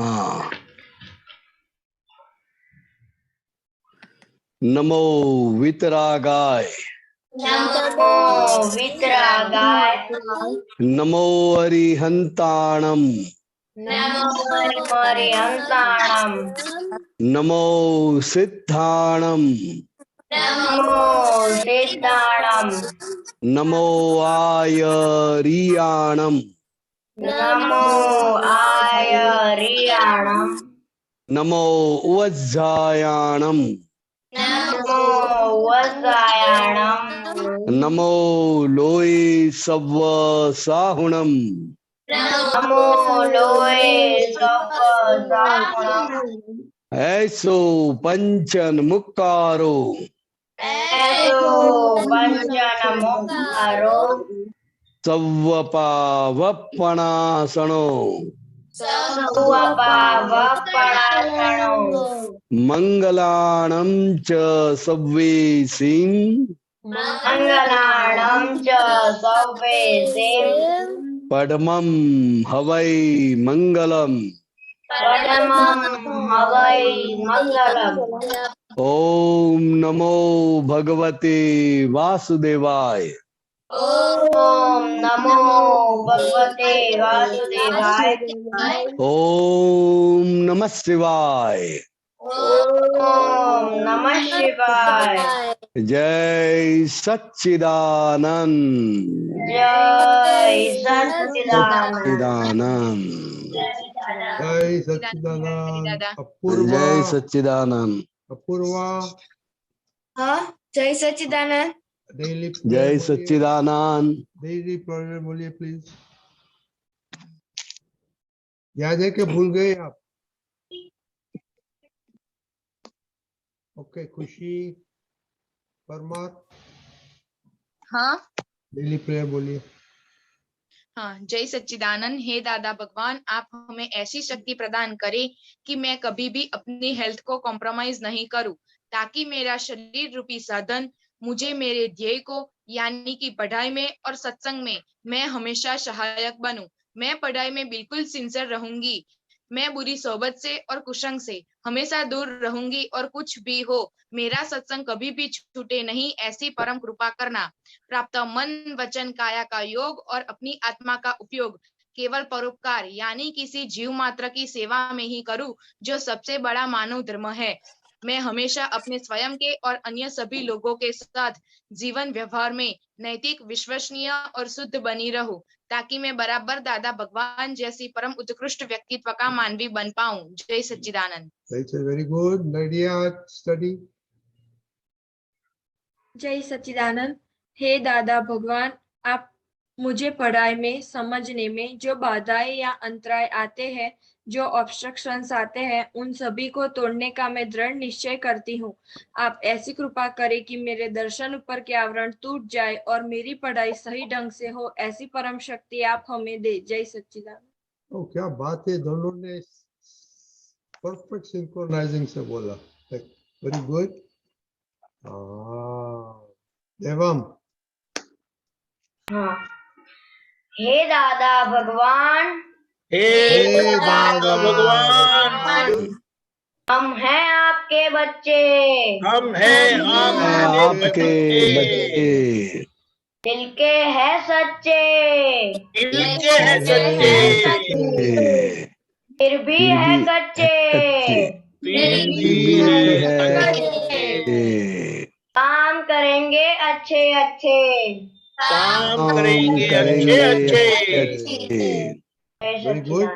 हाँ। नमो वितरागाय, नमो वितरागाय, नमो अरिहंताणम, नमो अरिहंताणम, नमो सिद्धाणम, नमो सिद्धाणम, नमो आयरियाणम, नमो आयरियाणम, नमो वज्जायाणम, नमो वज्रायाणम, नमो लोय सव्व साहुणम, नमो लोये सव साहुणम, ऐसो पंचन मुक्कारो, ऐसो पंचन मुक्तारो, सव्वपावपणासनो, सवपावपणासनो, मंगलाणं च सव्वेसिं, मंगलाणं च सव्वेसिं, पद्मं हवै मंगलम्। परमं हवै मंगलम्। ओम नमो भगवते वासुदेवाय। ओम नमो भगवते वासुदेवाय। ओम नमः शिवाय। ओम नमः शिवाय। जय सच्चिदानंद। जय सच्चिदानंद। सच्चिदानंद। जय सच्चिदानंद। अपूर्वा, जय सच्चिदानंद। अपूर्वा, हाँ, जय सच्चिदानंद। डेली जय सच्चिदानंद। डेली प्रेयर बोलिए प्लीज। याद है कि भूल गए आप? ओके, खुशी परमार, हाँ डेली प्रेयर बोलिए। हाँ, जय सच्चिदानंद। हे दादा भगवान, आप हमें ऐसी शक्ति प्रदान करें कि मैं कभी भी अपनी हेल्थ को कॉम्प्रोमाइज नहीं करूं, ताकि मेरा शरीर रूपी साधन मुझे मेरे ध्येय को यानी कि पढ़ाई में और सत्संग में मैं हमेशा सहायक बनूं। मैं पढ़ाई में बिल्कुल सिंसियर रहूंगी। मैं बुरी सोबत से और कुसंग से हमेशा दूर रहूंगी, और कुछ भी हो मेरा सत्संग कभी भी छूटे नहीं, ऐसी परम कृपा करना। प्राप्त मन वचन काया का योग और अपनी आत्मा का उपयोग केवल परोपकार यानी किसी जीव मात्र की सेवा में ही करूं, जो सबसे बड़ा मानव धर्म है। मैं हमेशा अपने स्वयं के और अन्य सभी लोगों के साथ जीवन व्यवहार में नैतिक, विश्वसनीय और शुद्ध बनी रहूं, ताकि मैं बराबर दादा भगवान जैसी परम उत्कृष्ट व्यक्तित्व का मानवी बन पाऊं। जय सच्चिदानंद। Very good. नाइडिया स्टडी। जय सच्चिदानंद। हे दादा भगवान, आप मुझे पढ़ाई में समझने में जो बाधाएं या अंतराय आते हैं, जो ऑब्स्ट्रक्शंस आते हैं, उन सभी को तोड़ने का मैं दृढ़ निश्चय करती हूँ। आप ऐसी कृपा करें कि मेरे दर्शन ऊपर के आवरण टूट जाए और मेरी पढ़ाई सही ढंग से हो, ऐसी परम शक्ति आप हमें दे। जय सच्चिदानंद। ओ क्या बात है, दोनों ने परफेक्ट सिंक्रोनाइजिंग से बोला। Very good. देवम। हाँ, हे दादा भगवान, हे दादा भगवान, हम हैं आपके बच्चे, हम हैं आपके बच्चे, दिल के हैं सच्चे, दिल के हैं सच्चे, फिर भी है कच्चे, फिर भी है है कच्चे। काम करेंगे अच्छे अच्छे, काम करेंगे अच्छे अच्छे। Very good.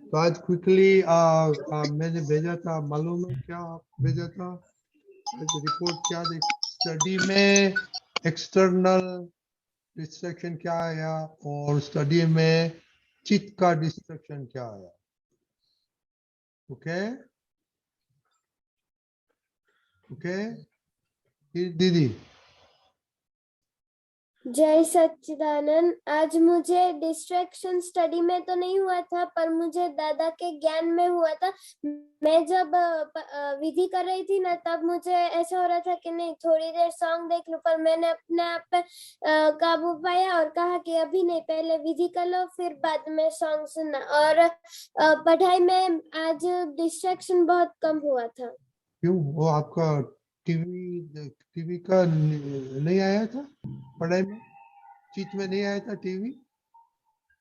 तो आज क्विकली मैंने भेजा था, मालूम है क्या भेजा था? आज रिपोर्ट क्या देख, स्टडी में एक्सटर्नल डिस्ट्रैक्शन क्या आया और स्टडी में चित्त का डिस्ट्रैक्शन क्या आया। ओके ओके दीदी। जय सच्चिदानंद। आज मुझे डिस्ट्रैक्शन स्टडी में तो नहीं हुआ था, पर मुझे दादा के ज्ञान में हुआ था। मैं जब विधि कर रही थी ना, तब मुझे ऐसा हो रहा था कि नहीं, थोड़ी देर सॉन्ग देख लूं, पर मैंने अपने आप पे काबू पाया और कहा कि अभी नहीं, पहले विधि कर लो, फिर बाद में सॉन्ग सुनना। और पढ़ाई में आज डिस्ट्रैक्शन बहुत कम हुआ था। क्यों? वो आपका टीवी का नहीं आया था पढ़ाई में? चीत में नहीं आया था टीवी?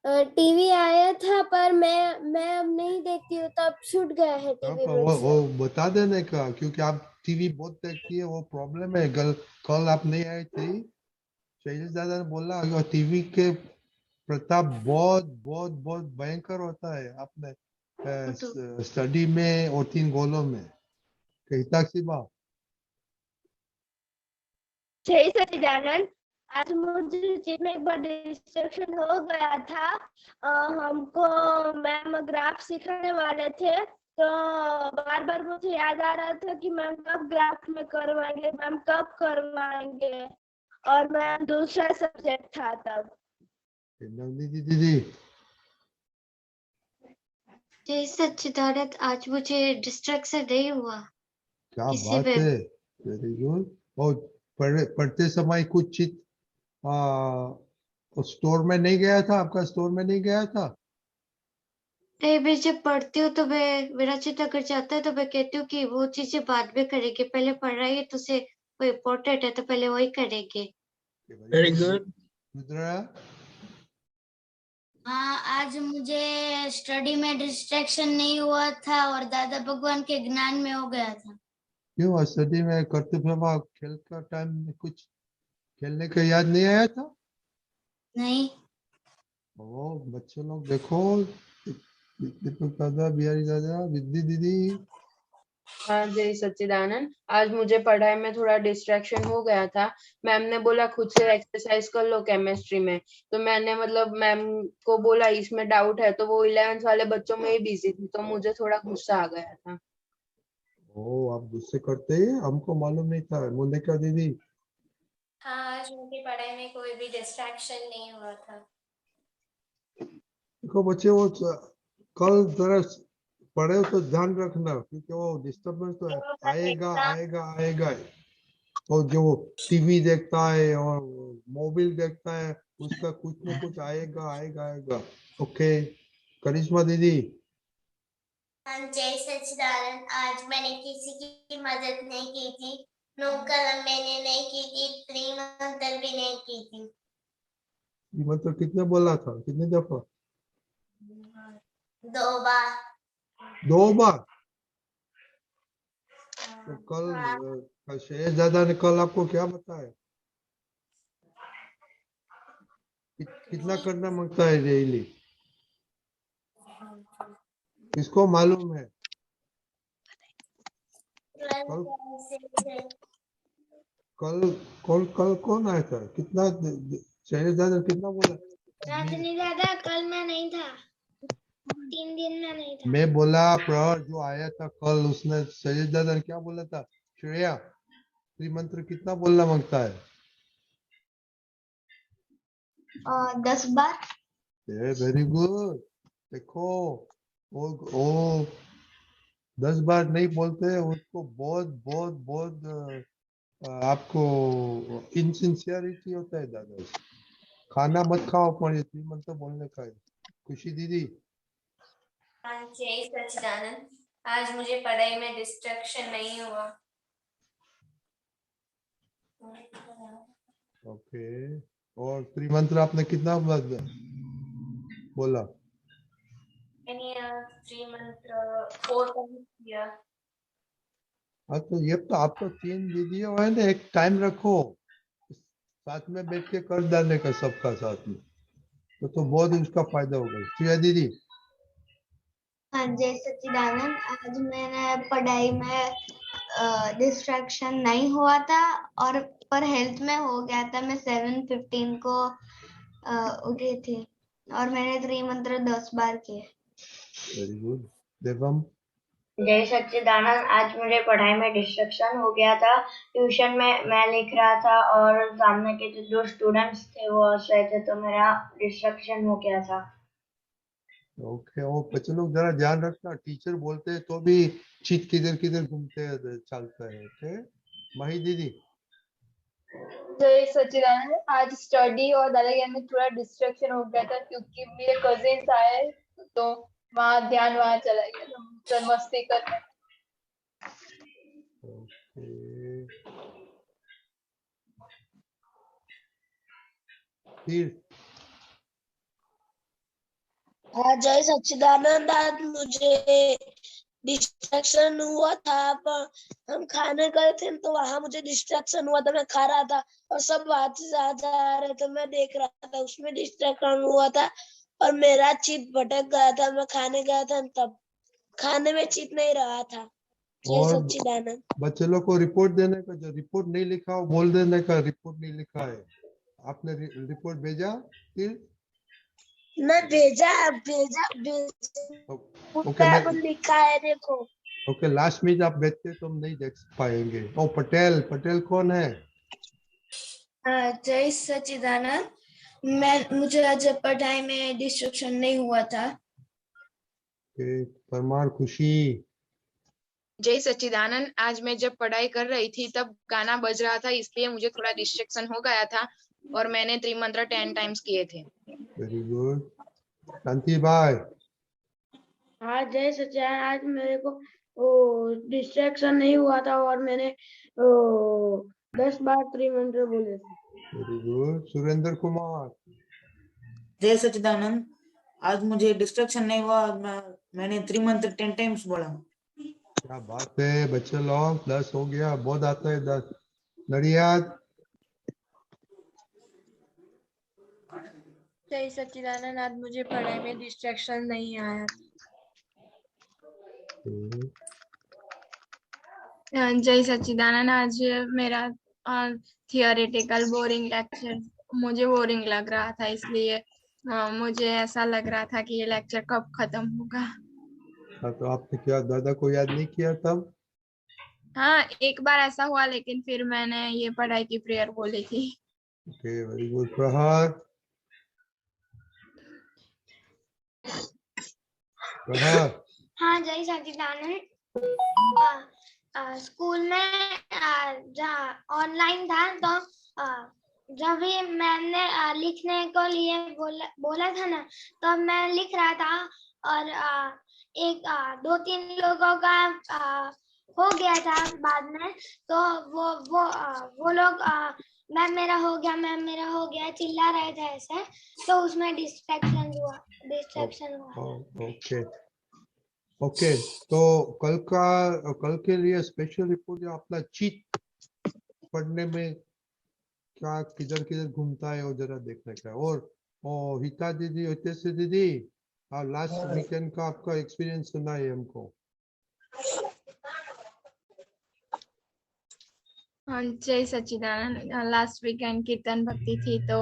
टीवी आया था, पर मैं अब नहीं देखती हूँ, तो अब छूट गया है टीवी वो मुझसे। बता देने का, क्योंकि आप टीवी बहुत देखती है, वो प्रॉब्लम है। कल आप नहीं आई थी, शैलेश दादा ने बोला टीवी के प्रताप बहुत बहुत बहुत भयंकर होता है आपने स्टडी में और 3 गोलों में। कहता सी बात। जय सच्चिदानंद। आज मुझे चिट में एक बार डिस्ट्रैक्शन हो गया था। हमको मैम ग्राफ सिखाने वाले थे, तो बार बार मुझे याद आ रहा था कि मैम कब ग्राफ में करवाएंगे, मैम कब करवाएंगे, और मैम दूसरा सब्जेक्ट था तब। नवनीत दीदी, जय सच्चिदानंद। आज मुझे डिस्ट्रैक्शन नहीं हुआ क्या किसी बात में। है, वेरी गुड। और पढ़ते समय कुछ चित स्टोर में नहीं गया था? आपका स्टोर में नहीं गया था? नहीं, मैं जब पढ़ती हूँ तो मेरा चित्त अगर जाता है तो मैं कहती हूँ कि वो चीजें बाद में करेंगे, पहले पढ़ रही है तो उसे वो इम्पोर्टेंट है तो पहले वही करेंगे। Very good. रुद्रा, हाँ, आज मुझे स्टडी में डिस्ट्रैक्शन नहीं हुआ था और दादा भगवान के ज्ञान में हो गया था। क्यों? स्टडी में करते समय खेल का टाइम में कुछ खेलने का याद नहीं आया था? नहीं। ओ बच्चे लोग देखो, दीपक दादा, बिहारी दादा, विद्या दीदी। हाँ, जय सच्चिदानंद। आज मुझे पढ़ाई में थोड़ा डिस्ट्रैक्शन हो गया था। मैम ने बोला खुद से एक्सरसाइज कर लो केमिस्ट्री में, तो मैंने मतलब मैम को बोला इसमें डाउट है, तो वो 11th वाले बच्चों में ही बिजी थी, तो मुझे थोड़ा गुस्सा आ गया था। ओ, आप गुस्से करते हैं? हमको मालूम नहीं था। मोनिका दीदी, हाँ, आज मुझे पढ़ाई में कोई भी डिस्ट्रैक्शन नहीं हुआ था। देखो बच्चे, वो कल जरा पढ़े तो ध्यान रखना, क्योंकि वो डिस्टर्बेंस तो आएगा आएगा आएगा। और जो टीवी देखता है और मोबाइल देखता है, उसका कुछ न कुछ आएगा आएगा आएगा। ओके, करिश्मा दीदी। जय सच्चिदानंद। आज मैंने किसी की मदद नहीं की थी, नो कलम मैंने नहीं की थी, त्रिमंत्र भी नहीं की थी। मतलब कितने बोला था, कितने दफा? 2 बार। 2 बार? तो कल शेष दादा ने कल आपको क्या बताया? कितना करना मांगता है डेली? किसको मालूम है? कल कौन आया था? कितना शैलेश दादा कितना बोला? राजनी दादा, कल मैं नहीं था, 3 दिन में नहीं था। मैं बोला प्रहर जो आया था कल, उसने शैलेश दादा ने क्या बोला था? श्रेया, त्रिमंत्र कितना बोलना मांगता है? 10 बार। Very good. देखो, वो 10 बार नहीं बोलते, उसको बहुत बहुत बहुत आपको इनसिंसियरिटी होता है दादा। खाना मत खाओ, पर ये त्रिमंत्र बोलने का है। खुशी दीदी, जय सच्चिदानंद। आज मुझे पढ़ाई में डिस्ट्रैक्शन नहीं हुआ। ओके। और त्रिमंत्र आपने कितना बोला? मैंने त्रिमंत्र 4 टाइम्स किया। हाँ, तो ये तो आपको 3 दीदियों है ना, एक टाइम रखो, साथ में बैठ के कर डालने का सबका साथ में, तो बहुत उसका फायदा होगा। श्रेया दीदी, हाँ, जय सच्चिदानंद। आज मैंने पढ़ाई में डिस्ट्रैक्शन नहीं हुआ था, और पर हेल्थ में हो गया था। मैं 7:15 को उठी थी और मैंने त्रिमंत्र 10 बार किए। Very good. देवम, जय सच्चिदानंद, आज मुझे पढ़ाई में डिस्ट्रक्शन हो गया था। ट्यूशन में मैं लिख रहा था और सामने के जो 2 स्टूडेंट्स थे वो हंस रहे थे, तो मेरा डिस्ट्रक्शन हो गया था। ओके, और बच्चे लोग जरा ध्यान रखना, टीचर बोलते हैं तो भी चीत किधर किधर घूमते हैं, चलता है। ओके माही दीदी। जय सच्चिदानंद, आज स्टडी और दादा ज्ञान में थोड़ा डिस्ट्रैक्शन हो गया था क्योंकि मेरे कजिन्स आए तो वहाँ ध्यान वहाँ चला गया था, सर मस्ती कर रहे थे। ओके, फिर जय सच्चिदानंद, आज मुझे डिस्ट्रैक्शन हुआ था, पर हम खाने गए थे तो वहां मुझे डिस्ट्रैक्शन हुआ था। मैं खा रहा था और सब बात से आ जा रहे थे, मैं देख रहा था, उसमें डिस्ट्रैक्शन हुआ था और मेरा चित भटक गया था। मैं खाने गया था तब खाने में चित नहीं रहा था। जय और सच्चिदानंद। बच्चे लोग को रिपोर्ट देने का, जो रिपोर्ट नहीं लिखा हो बोल देने का, रिपोर्ट नहीं लिखा है। आपने रिपोर्ट भेजा? फिर मैं भेजा ओके, मैं लिखा है, देखो। ओके, लास्ट में आप भेजते तो हम नहीं देख पाएंगे। ओ पटेल कौन है? जय सच्चिदानंद, मुझे आज पढ़ाई में डिस्ट्रक्शन नहीं हुआ था। परमार खुशी। जय सच्चिदानंद, आज मैं जब पढ़ाई कर रही थी तब गाना बज रहा था, इसलिए मुझे थोड़ा डिस्ट्रैक्शन हो गया था और मैंने त्रिमंत्र 10 टाइम्स किए थे। Very good. शांति भाई। हाँ जय सच्चिदानंद, आज मेरे को डिस्ट्रैक्शन नहीं हुआ था और मैंने 10 बार त्रिमंत्र बोले थे। Very good. सुरेंद्र कुमार। जय सच्चिदानंद, आज मुझे डिस्ट्रैक्शन नहीं हुआ, मैंने त्रिमंत्र 10 टाइम्स बोला। क्या बात है बच्चे लोग, 10 हो गया, बहुत आता है 10। नड़ियाद। जय सच्चिदानंद, आज मुझे पढ़ाई में डिस्ट्रैक्शन नहीं आया। जय सच्चिदानंद, आज मेरा थियोरेटिकल बोरिंग लेक्चर मुझे बोरिंग लग रहा था, इसलिए मुझे ऐसा लग रहा था कि ये लेक्चर कब खत्म होगा। तो आपने क्या दादा को याद नहीं किया तब? हाँ, एक बार ऐसा हुआ, लेकिन फिर मैंने ये पढ़ाई की प्रेयर बोली थी। Okay, very good. प्रहार। हाँ जय सच्चिदानंद, स्कूल में जहाँ ऑनलाइन था तो जब भी मैम ने लिखने को लिए बोला था ना, तो मैं लिख रहा था और एक 2-3 लोगों का हो गया था बाद में, तो वो लोग मैम मेरा हो गया चिल्ला रहे थे ऐसे, तो उसमें डिस्ट्रैक्शन हुआ। ओके, तो कल के लिए स्पेशल रिपोर्ट या अपना चीट पढ़ने में क्या किधर किधर घूमता है वो जरा देखने का। और हिता दीदी, हितेश दीदी, लास्ट वीकेंड का आपका एक्सपीरियंस सुना है हमको। जय सच्चिदानंद, लास्ट वीकेंड कीर्तन भक्ति थी, तो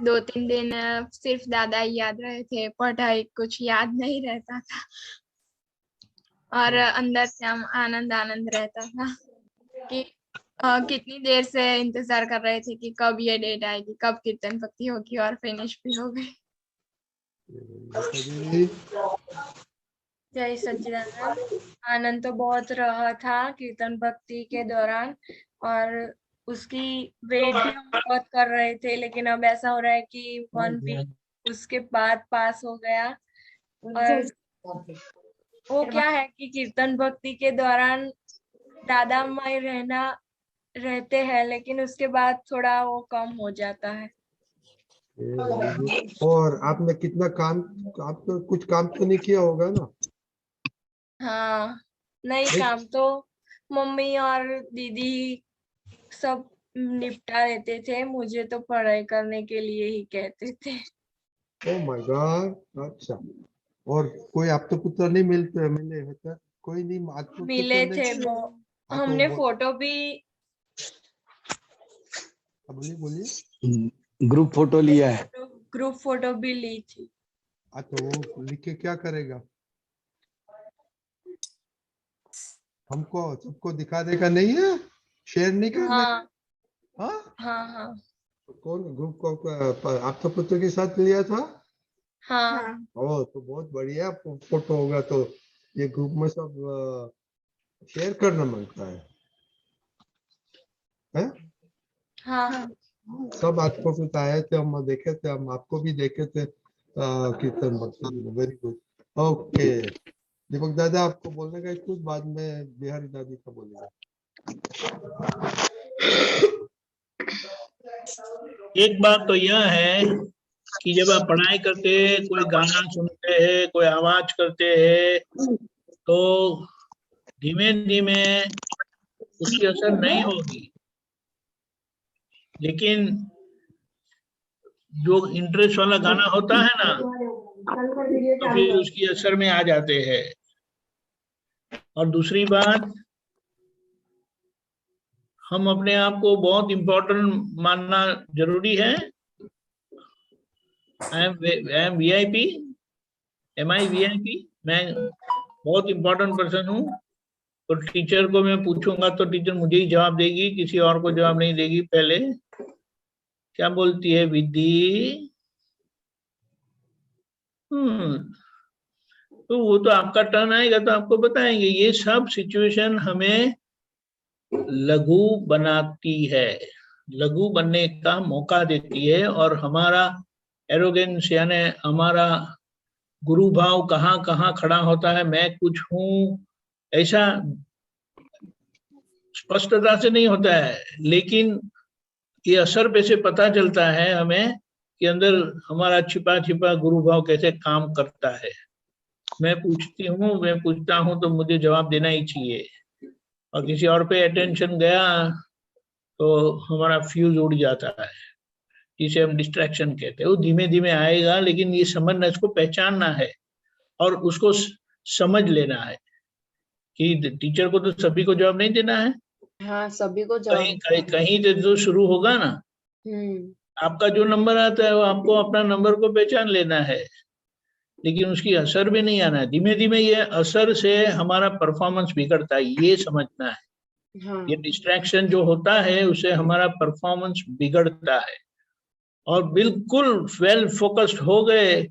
2-3 दिन सिर्फ दादा ही याद रहे थे, पढ़ाई कुछ याद नहीं रहता था और अंदर से हम आनंद रहता था कि कितनी देर से इंतजार कर रहे थे कि कब ये डेट आएगी, कब कीर्तन भक्ति होगी, और फिनिश भी हो गई। जय सच्चिदानंद, आनंद तो बहुत रहा था कीर्तन भक्ति के दौरान और उसकी वेट भी हम बहुत कर रहे थे, लेकिन अब ऐसा हो रहा है कि 1 वीक उसके बाद पास हो गया। और वो क्या है कि कीर्तन भक्ति के दौरान दादामय रहते हैं, लेकिन उसके बाद थोड़ा वो कम हो जाता है। और आपने कितना काम, आप तो कुछ काम तो नहीं किया होगा ना? हाँ, नहीं, काम तो मम्मी और दीदी सब निपटा देते थे, मुझे तो पढ़ाई करने के लिए ही कहते थे। Oh my God. अच्छा, और कोई आप तो पुत्र नहीं मिले होता? कोई नहीं मिले थे वो, हमने फोटो भी। बोलिए। ग्रुप फोटो लिया है। ग्रुप फोटो भी ली थी। तो वो लिख के क्या करेगा? हमको सबको दिखा देगा नहीं है, शेयर नहीं करना। हाँ हाँ हाँ हाँ कौन ग्रुप को आपका पुत्र के साथ लिया था? हाँ ओ तो बहुत बढ़िया फोटो होगा, तो ये ग्रुप में सब शेयर करना मांगता है? हाँ सब आपको कुछ आए थे, हम देखे थे, हम आपको भी देखे थे कीर्तन भक्ति में। Very good, okay. दीपक दादा आपको बोलने का कुछ, बाद में बिहारी दादी का बोलेगा। एक बात तो यह है कि जब आप पढ़ाई करते हैं, कोई गाना सुनते हैं, कोई आवाज करते हैं, तो धीमे धीमे उसकी असर नहीं होगी, लेकिन जो इंटरेस्ट वाला गाना होता है ना, तो फिर उसकी असर में आ जाते हैं। और दूसरी बात, हम अपने आप को बहुत इम्पोर्टेंट मानना जरूरी है। I am VIP, am I VIP? मैं बहुत इम्पोर्टेंट पर्सन हूँ, तो टीचर को मैं पूछूंगा तो टीचर मुझे ही जवाब देगी, किसी और को जवाब नहीं देगी। पहले क्या बोलती है विधि? तो वो तो आपका टर्न आएगा तो आपको बताएंगे। ये सब सिचुएशन हमें लघु बनाती है, लघु बनने का मौका देती है, और हमारा एरोगेंस यानी हमारा गुरु भाव कहाँ कहाँ खड़ा होता है, मैं कुछ हूँ, ऐसा स्पष्टता से नहीं होता है, लेकिन ये असर पे से पता चलता है हमें कि अंदर हमारा छिपा छिपा गुरु भाव कैसे काम करता है। मैं पूछता हूँ तो मुझे जवाब देना ही चाहिए, और किसी और पे अटेंशन गया तो हमारा फ्यूज उड़ जाता है, जिसे हम डिस्ट्रैक्शन कहते हैं। वो धीमे धीमे आएगा, लेकिन ये समझना, इसको पहचानना है और उसको समझ लेना है कि टीचर को तो सभी को जवाब नहीं देना है। हाँ, सभी को कहीं से जो शुरू होगा ना, आपका जो नंबर आता है वो आपको अपना नंबर को पहचान लेना है, लेकिन उसकी असर भी नहीं आना है। धीमे धीमे ये असर से हमारा परफॉर्मेंस बिगड़ता है, ये समझना है। हाँ। ये डिस्ट्रैक्शन जो होता है उससे हमारा परफॉर्मेंस बिगड़ता है, और बिल्कुल वेल फोकस्ड हो गए,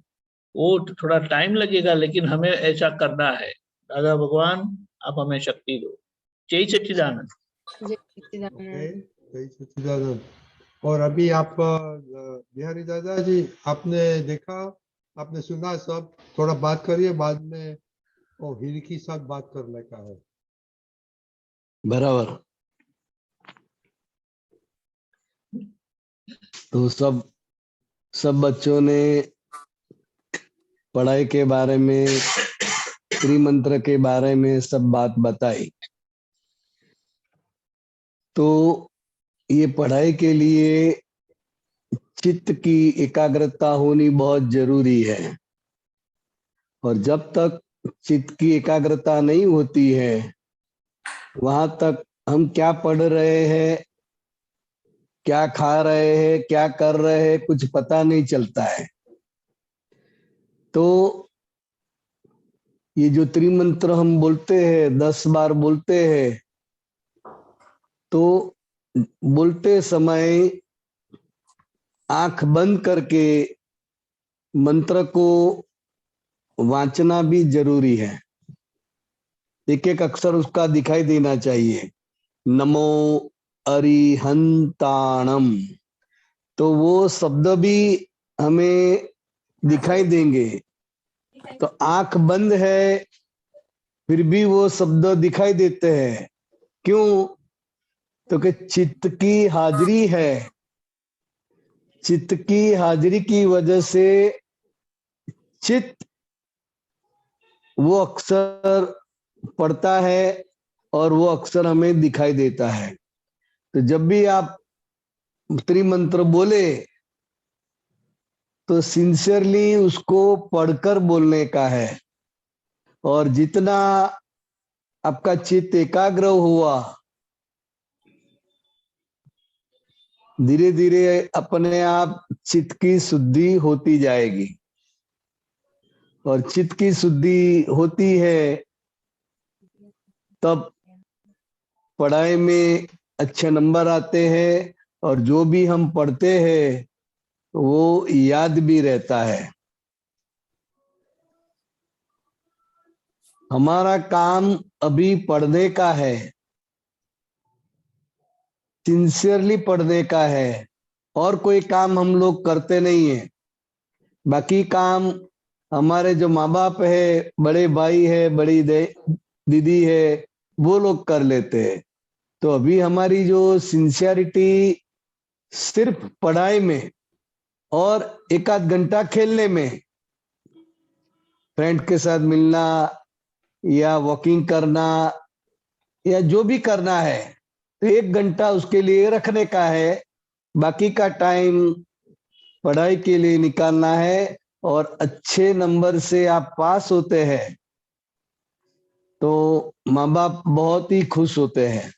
वो थोड़ा टाइम लगेगा, लेकिन हमें ऐसा करना है। दादा भगवान आप हमें शक्ति दो। जय सच्चिदानंद। जय सच्चिदानंद। और अभी आप बिहारी दादा जी, आपने देखा, आपने सुना, सब थोड़ा बात करिए, बाद में वो हीर के साथ बात करने का है। बराबर। तो सब बच्चों ने पढ़ाई के बारे में, त्रिमंत्र के बारे में सब बात बताई। तो ये पढ़ाई के लिए चित्त की एकाग्रता होनी बहुत जरूरी है, और जब तक चित्त की एकाग्रता नहीं होती है, वहां तक हम क्या पढ़ रहे हैं, क्या खा रहे हैं, क्या कर रहे हैं, कुछ पता नहीं चलता है। तो ये जो त्रिमंत्र हम बोलते हैं, 10 बार बोलते हैं, तो बोलते समय आंख बंद करके मंत्र को वांचना भी जरूरी है। एक एक अक्षर उसका दिखाई देना चाहिए। नमो अरिहंताणम, तो वो शब्द भी हमें दिखाई देंगे। तो आंख बंद है फिर भी वो शब्द दिखाई देते हैं। क्यों? तो कि चित्त की हाजिरी है। चित्त की हाजिरी की वजह से चित्त वो अक्षर पढ़ता है और वो अक्षर हमें दिखाई देता है। तो जब भी आप त्रिमंत्र बोले तो सिंसियरली उसको पढ़कर बोलने का है, और जितना आपका चित्त एकाग्र हुआ, धीरे धीरे अपने आप चित्त की शुद्धि होती जाएगी। और चित्त की शुद्धि होती है तब पढ़ाई में अच्छे नंबर आते हैं और जो भी हम पढ़ते हैं वो याद भी रहता है। हमारा काम अभी पढ़ने का है, सिंसियरली पढ़ने का है, और कोई काम हम लोग करते नहीं है। बाकी काम हमारे जो माँ बाप है, बड़े भाई है, बड़ी दीदी है, वो लोग कर लेते हैं। तो अभी हमारी जो सिंसियरिटी सिर्फ पढ़ाई में और एक आध घंटा खेलने में, फ्रेंड के साथ मिलना या वॉकिंग करना या जो भी करना है, तो 1 घंटा उसके लिए रखने का है। बाकी का टाइम पढ़ाई के लिए निकालना है। और अच्छे नंबर से आप पास होते हैं तो माँ बाप बहुत ही खुश होते हैं,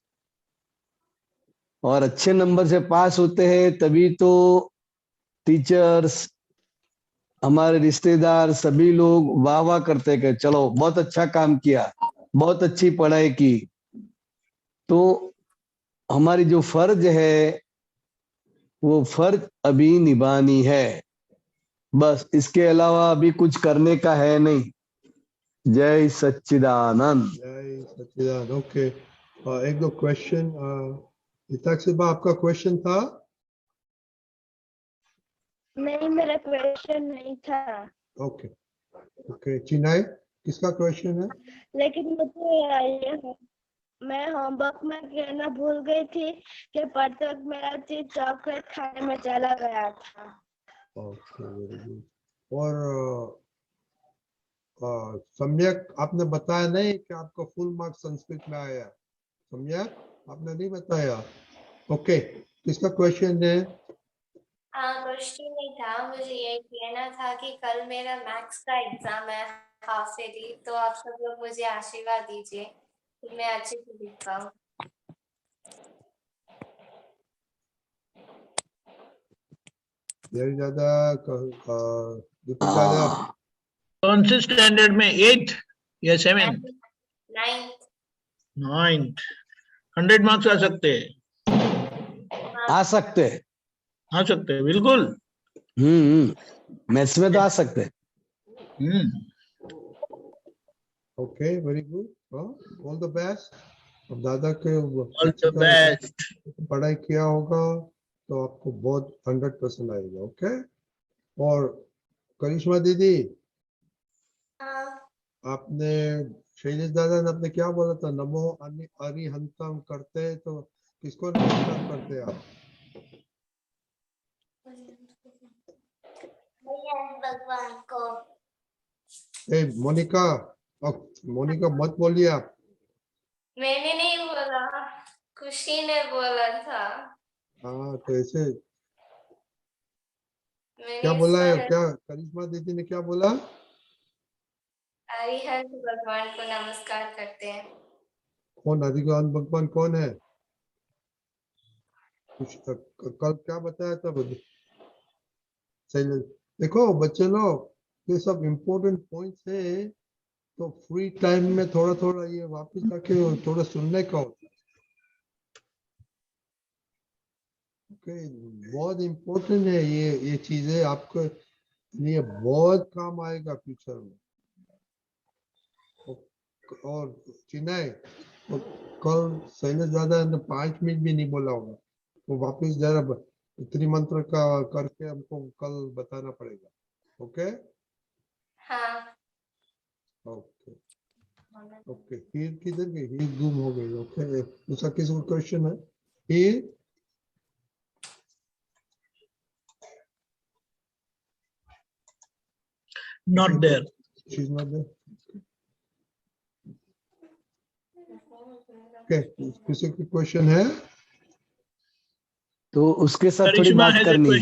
और अच्छे नंबर से पास होते हैं तभी तो टीचर्स, हमारे रिश्तेदार, सभी लोग वाह वाह करते कि चलो बहुत अच्छा काम किया, बहुत अच्छी पढ़ाई की। तो हमारी जो फर्ज है वो फर्ज अभी निभानी है, बस इसके अलावा अभी कुछ करने का है नहीं। जय सच्चिदानंद। जय सच्चिदानंद। ओके, एक दो क्वेश्चन। हिताक्षी बा, आपका क्वेश्चन था? नहीं, मेरा क्वेश्चन नहीं था। ओके ओके, चिनाई किसका क्वेश्चन है? लेकिन मुझे मैं होमवर्क में कहना भूल गई थी कि पढ़ते वक्त मेरा चीज चॉकलेट खाने में चला गया था। Okay, very good. और सम्यक आपने बताया नहीं कि आपका फुल मार्क्स संस्कृत में आया? सम्यक आपने नहीं बताया। ओके, किसका क्वेश्चन है? क्वेश्चन नहीं था, मुझे ये कहना था कि कल मेरा मैथ्स का एग्जाम है, हाफ ईयरली, तो आप सब लोग मुझे आशीर्वाद दीजिए कि मैं अच्छे से लिख पाऊँ। वेरी ज्यादा कौन से स्टैंडर्ड में? 8th या 7th? 9th। 100 मार्क्स आ सकते हैं? आ सकते हैं, आ सकते हैं, बिल्कुल। मैथ्स में तो आ सकते हैं। Okay, very good, all the best. अब दादा के ऑल द बेस्ट। पढ़ाई किया होगा तो आपको बहुत 100% आएगा। ओके, और करिश्मा दीदी, आपने शैलेश दादा ने आपने क्या बोला था? नमो अरिहंतम करते हैं तो किसको नमस्कार करते हैं आप? भगवान को। ए मोनिका, मोनिका मत बोलिए आप। मैंने नहीं बोला, खुशी ने बोला था। हाँ, तो ऐसे क्या बोला है? क्या करिश्मा दीदी ने क्या बोला? अरिहंत भगवान को नमस्कार करते हैं। कौन अरिहंत भगवान कौन है? कल क्या बताया था? देखो बच्चे लोग, ये सब इम्पोर्टेंट पॉइंट्स है, तो फ्री टाइम में थोड़ा थोड़ा ये वापस जाके थोड़ा सुनने का होता है। ओके, बहुत इम्पोर्टेंट है ये चीजें, आपको लिए बहुत काम आएगा फ्यूचर में। और चिनाई, कल शैलेश दादा ने 5 मिनट भी नहीं बोला होगा, तो वापस जरा त्रिमंत्र का करके हमको कल बताना पड़ेगा। ओके? हाँ। ओके ओके, हीर किधर गई? हीर गुम हो गई। ओके, दूसरा किसी को क्वेश्चन है? हीर, not there. She's not there. Okay, किसी को क्वेश्चन है तो उसके साथ थोड़ी बात करनी है।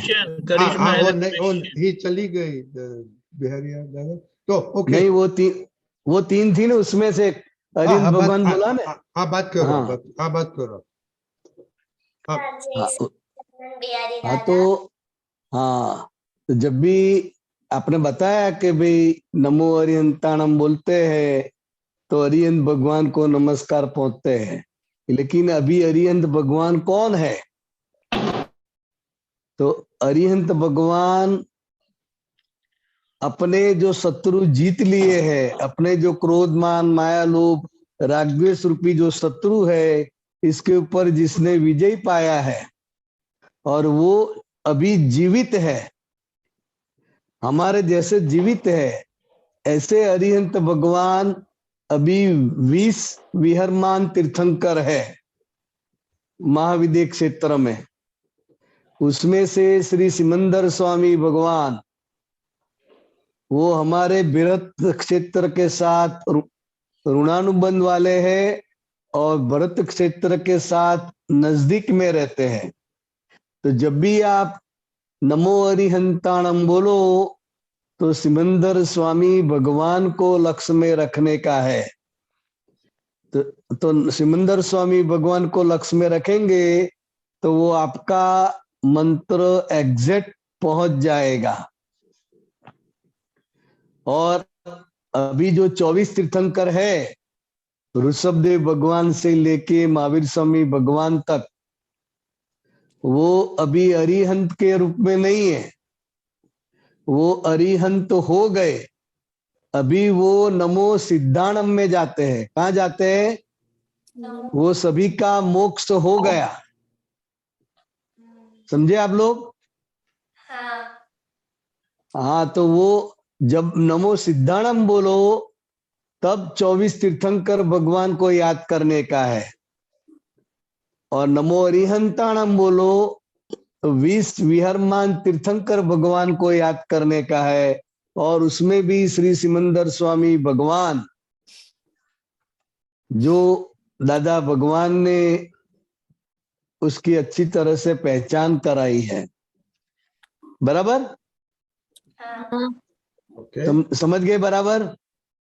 ही चली गई बिहारिया दादा, तो ओके। नहीं, वो तीन थी ना, उसमें से अरिहंत भगवान बोला ना। हाँ, बात करो। बात करो। तो जब भी आपने बताया कि भाई नमो अरिहंताणम बोलते हैं तो अरिहंत भगवान को नमस्कार पहुंचते हैं, लेकिन अभी अरिहंत भगवान कौन है? तो अरिहंत भगवान अपने जो शत्रु जीत लिए हैं, अपने जो क्रोध मान माया लोभ रागद्वेष रूपी जो शत्रु है, इसके ऊपर जिसने विजय पाया है और वो अभी जीवित है, हमारे जैसे जीवित है, ऐसे अरिहंत भगवान अभी 20 विहरमान तीर्थंकर है महाविद्य क्षेत्र में। उसमें से श्री सिमंदर स्वामी भगवान वो हमारे बृहत क्षेत्र के साथ ऋणानुबंध वाले हैं और भरत क्षेत्र के साथ नजदीक में रहते हैं। तो जब भी आप नमो अरिहंताणम बोलो तो सिमंदर स्वामी भगवान को लक्ष्य में रखने का है। तो सिमंदर स्वामी भगवान को लक्ष्य में रखेंगे तो वो आपका मंत्र एग्जैक्ट पहुंच जाएगा। और अभी जो 24 तीर्थंकर है, ऋषभदेव भगवान से लेके महावीर स्वामी भगवान तक, वो अभी अरिहंत के रूप में नहीं है, वो अरिहंत हो गए। अभी वो नमो सिद्धाणम में जाते हैं। कहाँ जाते हैं? वो सभी का मोक्ष हो गया। समझे आप लोग? हाँ, तो वो जब नमो सिद्धाणम बोलो तब 24 तीर्थंकर भगवान को याद करने का है, और नमो अरिहंताणम बोलो तो 20 विहरमान तीर्थंकर भगवान को याद करने का है। और उसमें भी श्री सिमंदर स्वामी भगवान जो दादा भगवान ने उसकी अच्छी तरह से पहचान कराई है। बराबर? समझ गए? बराबर?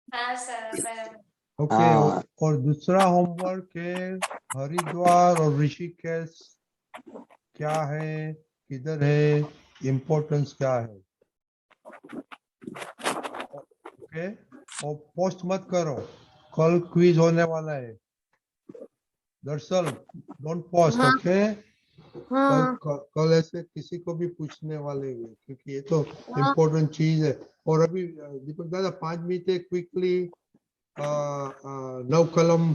हाँ सर, बराबर। ओके। और दूसरा होमवर्क है हरिद्वार और ऋषिकेश क्या है, किधर है, इम्पोर्टेंस क्या है। ओके, और पोस्ट मत करो, कल क्विज होने वाला है। दरअसल डोंट पोस्ट। ओके, कल ऐसे किसी को भी पूछने वाले हैं, क्योंकि ये तो इम्पोर्टेंट चीज है। और अभी दीपक दादा 5 मिनट क्विकली 9 कलम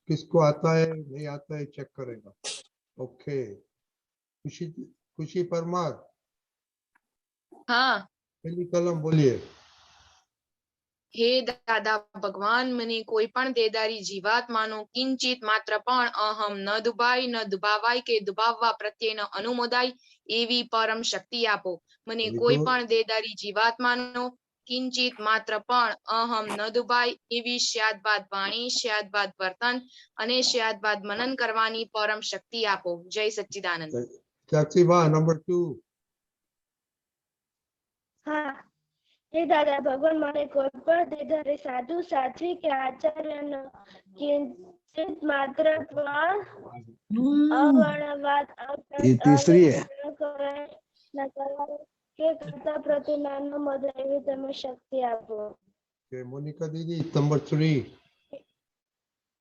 किसको आता है नहीं आता है चेक करेगा। ओके, खुशी परमार। हाँ, पहली कलम बोलिए। हे दादा भगवान, મને કોઈ પણ દેદારી જીવાત્માનો કિંચિત માત્ર પણ અહમ ન દુભાય ન દુભાવાય કે દુભાવવા પ્રત્યે ન અનુમોદાય એવી પરમ શક્તિ આપો। મને કોઈ પણ દેદારી જીવાત્માનો કિંચિત માત્ર પણ અહમ ન દુભાય એવી સ્યાદબાદ વાણી, સ્યાદબાદ વર્તન અને સ્યાદબાદ મનન કરવાની પરમ શક્તિ આપો। જય સચ્ચિદાનંદ। સાક્ષીબા નંબર 2। हाँ, हे दादा भगवान, મને કોઈ પણ દેદારી સાધુ સાધ્વી કે આચાર્યનો કિંચિત માત્ર પણ અવર્ણવાદ ये तीसरी है। ન કરવા કે કરતા પ્રતિ નાનો મદ એવી તમે શક્તિ આપો। ओके, मोनिका दीदी नंबर 3।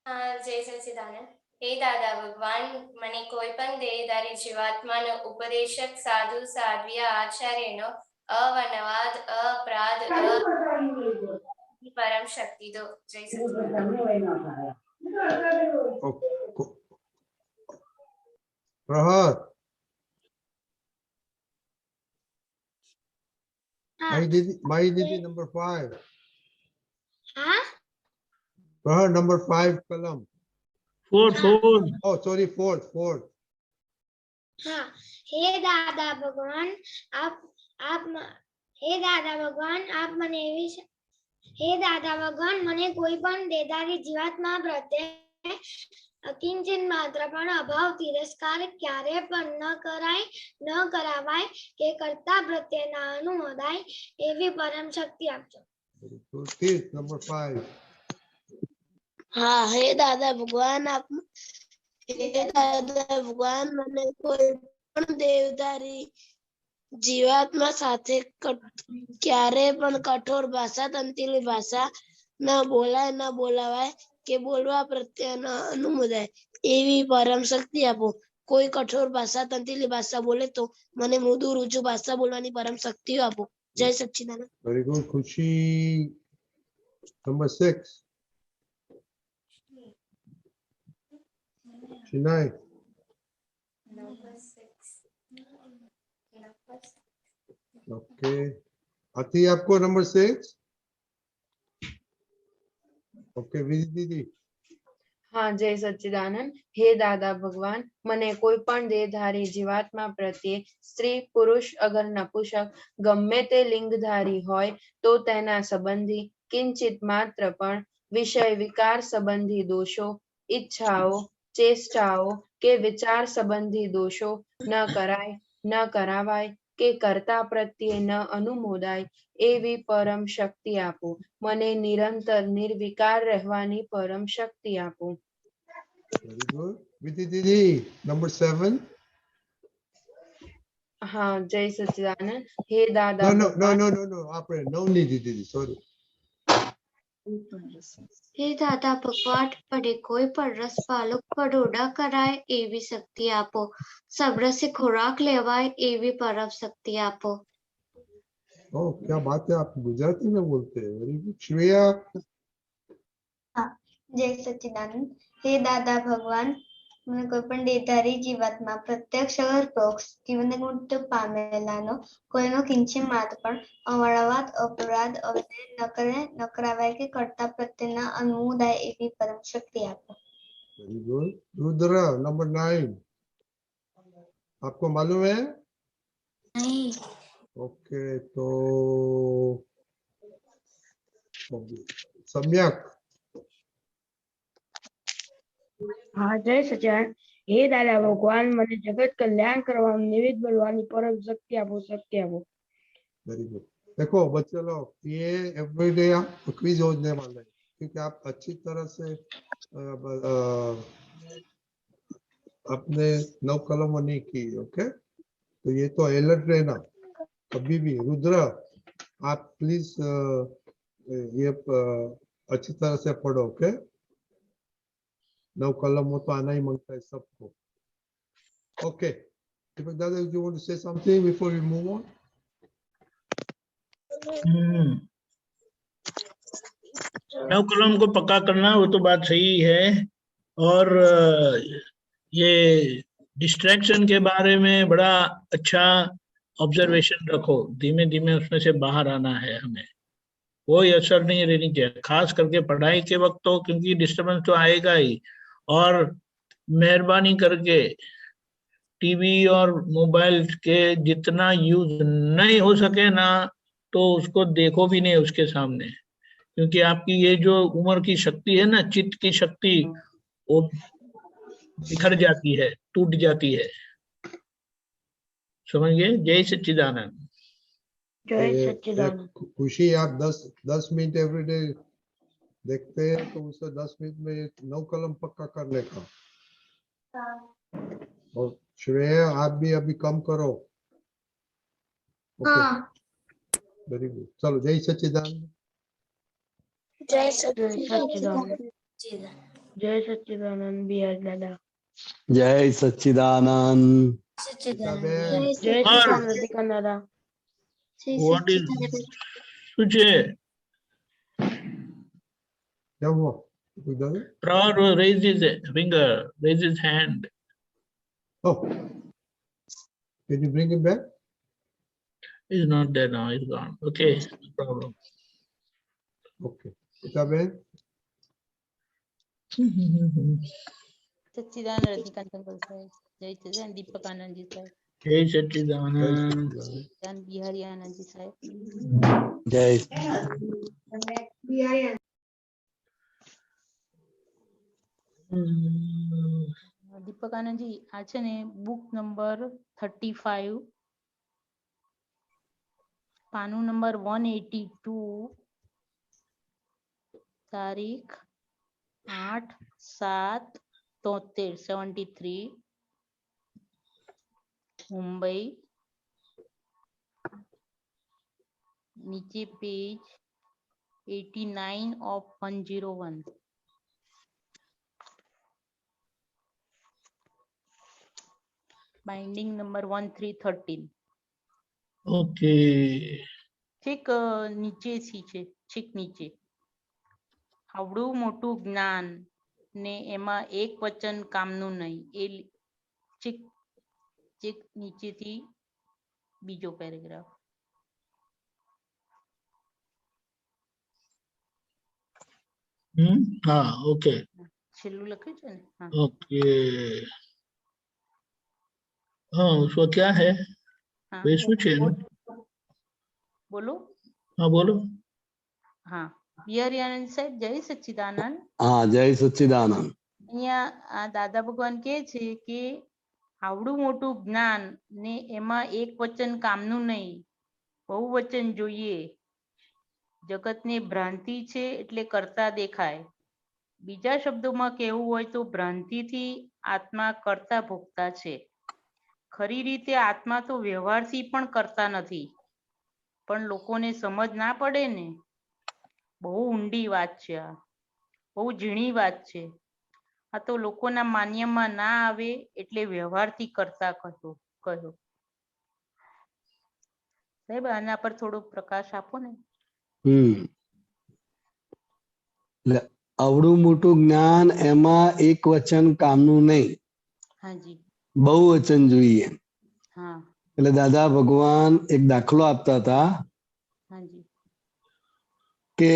हाँ, जय सच्चिदानंद। हे दादा भगवान, મને કોઈ પણ દેહધારી જીવાત્માનો ઉપદેશક સાધુ સાધ્વ્ય આચાર્યનો અવર્ણવાદ, अपराध, परम शक्ति दो। जय सच्चिदानंद। प्रहर। माई दीदी नंबर 5। हाँ, प्रहर नंबर 5 कलम। 4। Oh sorry, 4। हाँ, हे दादा भगवान आप हे दादा भगवान आप મને એવી हे दादा भगवान મને કોઈ પણ દેદારી જીવાત્મા પ્રત્યે અકિંચન માત્ર પણ અભાવ તિરસ્કાર ક્યારે પણ ન કરાય ન કરાવાય કે કર્તા પ્રત્યે ના અનુમોદાય એવી પરમ શક્તિ આપજો। नंबर 5। हाँ, हे दादा भगवान મને કોઈ પણ દેવદારી જીવાત્મા સાથે ક્યારે પણ કઠોર ભાષા, તંતીલી ભાષા ના બોલાય ના બોલાવાય કે બોલવા પ્રત્યેના અનુમોદાય એવી પરમ શક્તિ આપો. કોઈ કઠોર ભાષા તંત્રીલી ભાષા બોલે તો મને મૃદુ રુચુ ભાષા બોલવાની પરમ શક્તિ આપો. જય સચ્ચિદાનંદ. Very good. Khushi. Number 6. Chinai. Okay. आती है आपको नंबर 6? ओके विधि दीदी. હા જય સચ્ચિદાનંદ. હે દાદા ભગવાન, મને કોઈ પણ દેહધારી જીવાત્મા પ્રત્યે સ્ત્રી પુરુષ અગર નપુંસક ગમે તે લિંગધારી હોય તો તેના સંબંધી કિંચિત માત્ર પણ વિષય વિકાર સંબંધી દોષો, ઈચ્છાઓ, ચેષ્ટાઓ કે વિચાર સંબંધી દોષો ન કરાય, ન કરાવાય કે કર્તા પ્રત્યે ન અનુમોદાય એવી પરમ શક્તિ આપો. મને નિરંતર નિર્વિકાર રહેવાની પરમ શક્તિ આપો. Very good. Vidhi Didi, number 7. હા જય સચ્ચિદાનંદ. હે દાદા No, ભગવાન. આપણે નવની દીદી, sorry. हे दादा भगवान, पढ़े कोई पर रस पालक परोड़ा कराए एवी शक्ति आपो. सब रसे खुराक लेवाय एवी परम शक्ति आपो. ओह क्या बात है, आप गुजराती में बोलते हैं. Very good. श्रेया. जय सच्चिदानंद. हे दादा भगवान, મને કોઈ પણ દેહધારી જીવાત્મા પ્રત્યક્ષ અગર પ્રોક્ષ જીવનને મુક્ત પામેલાનો કોઈનો કિંચિત માત્ર પણ અવળવાદ અપરાધ અવધેય ન કરે ન કરાવાય કે કર્તા પ્રત્યેના અનુમોદાય એવી પરમ શક્તિ આપો. Very good. Rudra, number 9. आपको मालूम है? नहीं. ओके तो सम्यक. હા જય સચ્ચિદાનંદ. હે દાદા ભગવાન, મને જગત કલ્યાણ કરવા નિમિત્ત બનવાની પરમ શક્તિ આપો, શક્તિ આપો. Very good. देखो बच्चे लोग, ये एवरीडे क्विज होने वाला है क्योंकि आप अच्छी तरह से अपने 9 कलमों नहीं की. ओके, तो ये तो अलर्ट रहना कभी भी. रुद्र, आप प्लीज ये अच्छी तरह से पढ़ो. ओके, 9 कलमों तो आना ही मांगता है सबको. ओके, दीपक दादा, you want to say something before we move on? नव कलम को पक्का करना वो तो बात सही है, और ये डिस्ट्रैक्शन के बारे में बड़ा अच्छा ऑब्जर्वेशन रखो. धीमे धीमे उसमें से बाहर आना है हमें. कोई असर नहीं रहनी चाहिए, खास करके पढ़ाई के वक्त तो, क्योंकि डिस्टर्बेंस तो आएगा ही. और मेहरबानी करके टीवी और मोबाइल के जितना यूज नहीं हो सके ना, तो उसको देखो भी नहीं उसके सामने, क्योंकि आपकी ये जो उम्र की शक्ति है ना, चित्त की शक्ति, वो बिखर जाती है, टूट जाती है. समझिए. जय सच्चिदानंद. જય સચ્ચિદાનંદ. खुशी, आप 10 मिनट एवरीडे देखते हैं तो उसे 10 मिनट में 9 कलम पक्का करने का. और श्रेया, आप भी अभी कम करो. Okay, very good. चलो, जय सच्चिदानंद. जय સચ્ચિદાનંદ. જય સચ્ચિદાનંદ બિહાર દાદા. जय सच्चिदानंद. જય સચ્ચિદાનંદ રતિકાંત દાદા. What is Suje? क्या हुआ? Pravar raise his finger, raise his hand. Oh, can you bring him back? He's not there now, he's gone. Okay, no problem. Okay. Isabel? Sachchidanand Rajinikanth uncle साहब. जय सच्चिदानंद दीपक आनंद जी साहब. जय सच्चिदानंद. बिहारी आनंद जी साहब. जय દીપક આનંદજી, આ છે ને બુક નંબર 35, પાનું નંબર 182, તારીખ 8/7/73, 73, મુંબઈ. નીચે page 89 of 101. Binding number 1313. Okay, છેક નીચેથી છે, છેક નીચે. આવડું મોટું જ્ઞાન ને એમાં એક વચન કામનું નહીં. એ છેક છેક નીચેથી બીજો પેરેગ્રાફ. हाँ ओके છેલ્લું લખ્યું છે ને? હા. ओके, हाँ उसको क्या है, હા वे શું છે એનું? બોલો. हाँ बोलो. હા, બિહારી સાહેબ, જય સચ્ચિદાનંદ. हाँ जय सच्चिदानंद. અહીંયા આ દાદા ભગવાન કહે છે કે આવડું મોટું જ્ઞાન ને એમાં એક વચન કામનું નહીં, બહુ વચન જોઈએ. જગતને ભ્રાંતિ છે એટલે કરતા દેખાય. બીજા શબ્દોમાં કહેવું હોય તો ભ્રાંતિથી આત્મા કરતા ભોગતા છે. ખરી રીતે આત્મા તો વ્યવહારથી પણ કરતા નથી, પણ લોકોને સમજ ના પડે ને. બહુ ઊંડી વાત છે આ, બહુ ઝીણી વાત છે. આ તો લોકોના માન્યમાં ના આવે એટલે વ્યવહારથી કરતા કહ્યો. સાહેબ આના પર થોડો પ્રકાશ આપો ને. એટલે અવડું મોટું જ્ઞાન, એમાં એક વચન કામનું નહીં, હાજી બહુ વચન જોઈએ. હા એટલે દાદા ભગવાન એક દાખલો આપતા હતા હાજી કે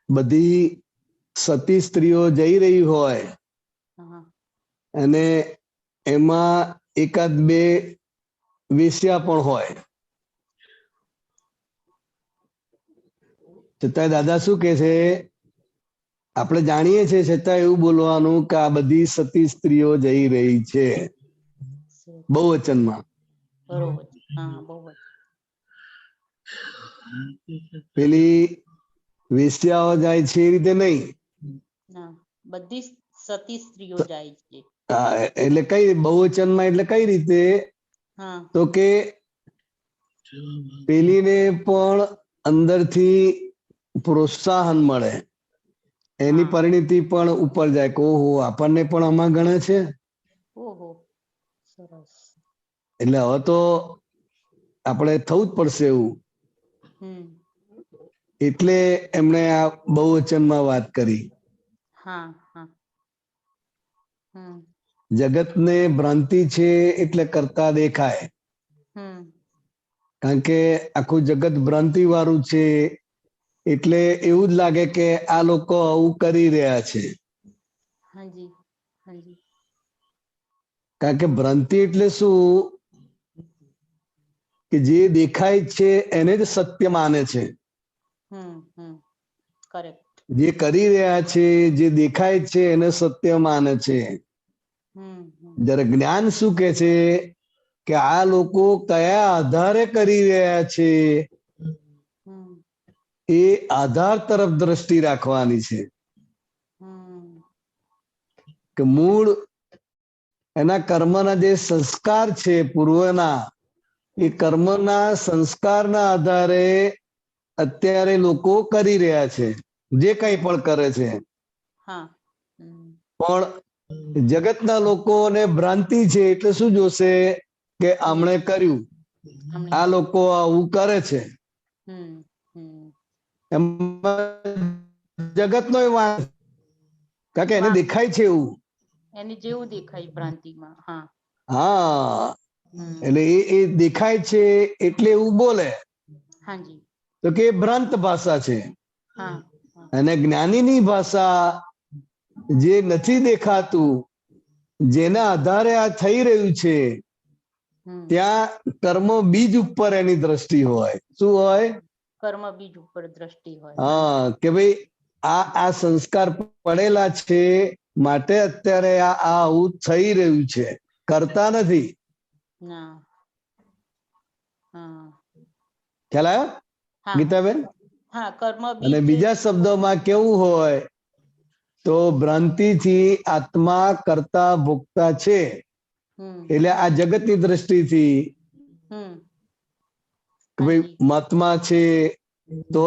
બધી સતી સ્ત્રીઓ જઈ રહી હોય હા અને એમાં એકાદ બે વેશ્યા પણ હોય, છતાં દાદા શું કે છે, આપણે જાણીએ છીએ છતાં એવું બોલવાનું કે આ બધી સતી સ્ત્રીઓ જઈ રહી છે, બહુવચનમાં. બરોબર. હા બહુ પેલી વેશ્યાઓ જાય છે એ રીતે નહીં. ના, બધી સતી સ્ત્રીઓ જાય છે. એટલે કઈ બહુવચનમાં, એટલે કઈ રીતે, હા તો કે પેલીને પણ અંદરથી પ્રોત્સાહન મળે, એની પરિણીતિ પણ ઉપર જાય કે ઓહો આપણને પણ આમાં ગણે છે. ઓહો સરસ. એટલે હવે તો આપણે થવું જ પડશે એવું. એટલે એમણે આ બહુવચનમાં વાત કરી. હા હા જગતને ભ્રાંતિ છે એટલે કરતા દેખાય, કારણ કે આખું જગત ભ્રાંતિ વાળું છે, એટલે એવું જ લાગે કે આ લોકો આવું કરી રહ્યા છે. હાજી હાજી. કારણ કે ભ્રાંતિ એટલે શું કે જે દેખાય છે એને જ સત્ય માને છે. કરેક્ટ. જે કરી રહ્યા છે, જે દેખાય છે એને સત્ય માને છે. જ્યારે જ્ઞાન શું કે છે કે આ લોકો કયા આધારે કરી રહ્યા છે, એ આધાર તરફ દ્રષ્ટિ રાખવાની છે. કે મૂળ એના કર્મના જે સંસ્કાર છે પૂર્વના, એ કર્મના સંસ્કારના આધારે અત્યારે લોકો કરી રહ્યા છે, જે કંઈ પણ કરે છે. પણ જગતના લોકોને ભ્રાંતિ છે એટલે શું જોશે કે આમણે કર્યું, આ લોકો આવું કરે છે. જગતનો વાંક, કારણ કે એને દેખાય છે એવું, એને જેવું દેખાય ભ્રાંતિમાં. હા હા, એટલે એ દેખાય છે એટલે એવું બોલે. હાજી. તો કે ભ્રાંત ભાષા છે. હા અને જ્ઞાનીની ભાષા જે નથી દેખાતું, જેના આધારે આ થઈ રહ્યું છે, ત્યાં કર્મ બીજ ઉપર એની દ્રષ્ટિ હોય. શું હોય? કર્મ બીજ ઉપર દ્રષ્ટિ હોય. હા, કે ભાઈ આ સંસ્કાર પડેલા છે માટે અત્યારે આ આવું થઈ રહ્યું છે, કરતા નથી. ના. હા ખ્યાલ આવ્યો ગીતાબેન? હા, કર્મ અને બીજા શબ્દોમાં કેવું હોય તો ભ્રાંતિથી આત્મા કરતા ભોગતા છે, એટલે આ જગતની દ્રષ્ટિથી કે ભાઈ મહાત્મા છે તો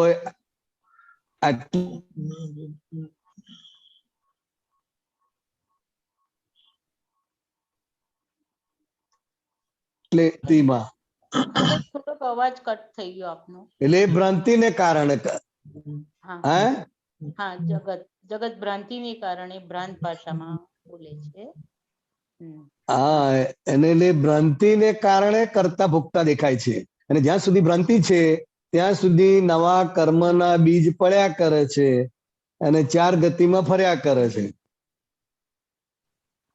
થોડોક અવાજ કટ થઈ ગયો આપનો. એટલે ભ્રાંતિને કારણે હા, જગત ભ્રાંતિને કારણે ભ્રાંત ભાષામાં બોલે છે. હા, એને ભ્રાંતિને કારણે કરતા ભોગતા દેખાય છે. અને જ્યાં સુધી ભ્રાંતિ છે ત્યાં સુધી નવા કર્મના બીજ પડ્યા કરે છે અને ચાર ગતિમાં ફર્યા કરે છે.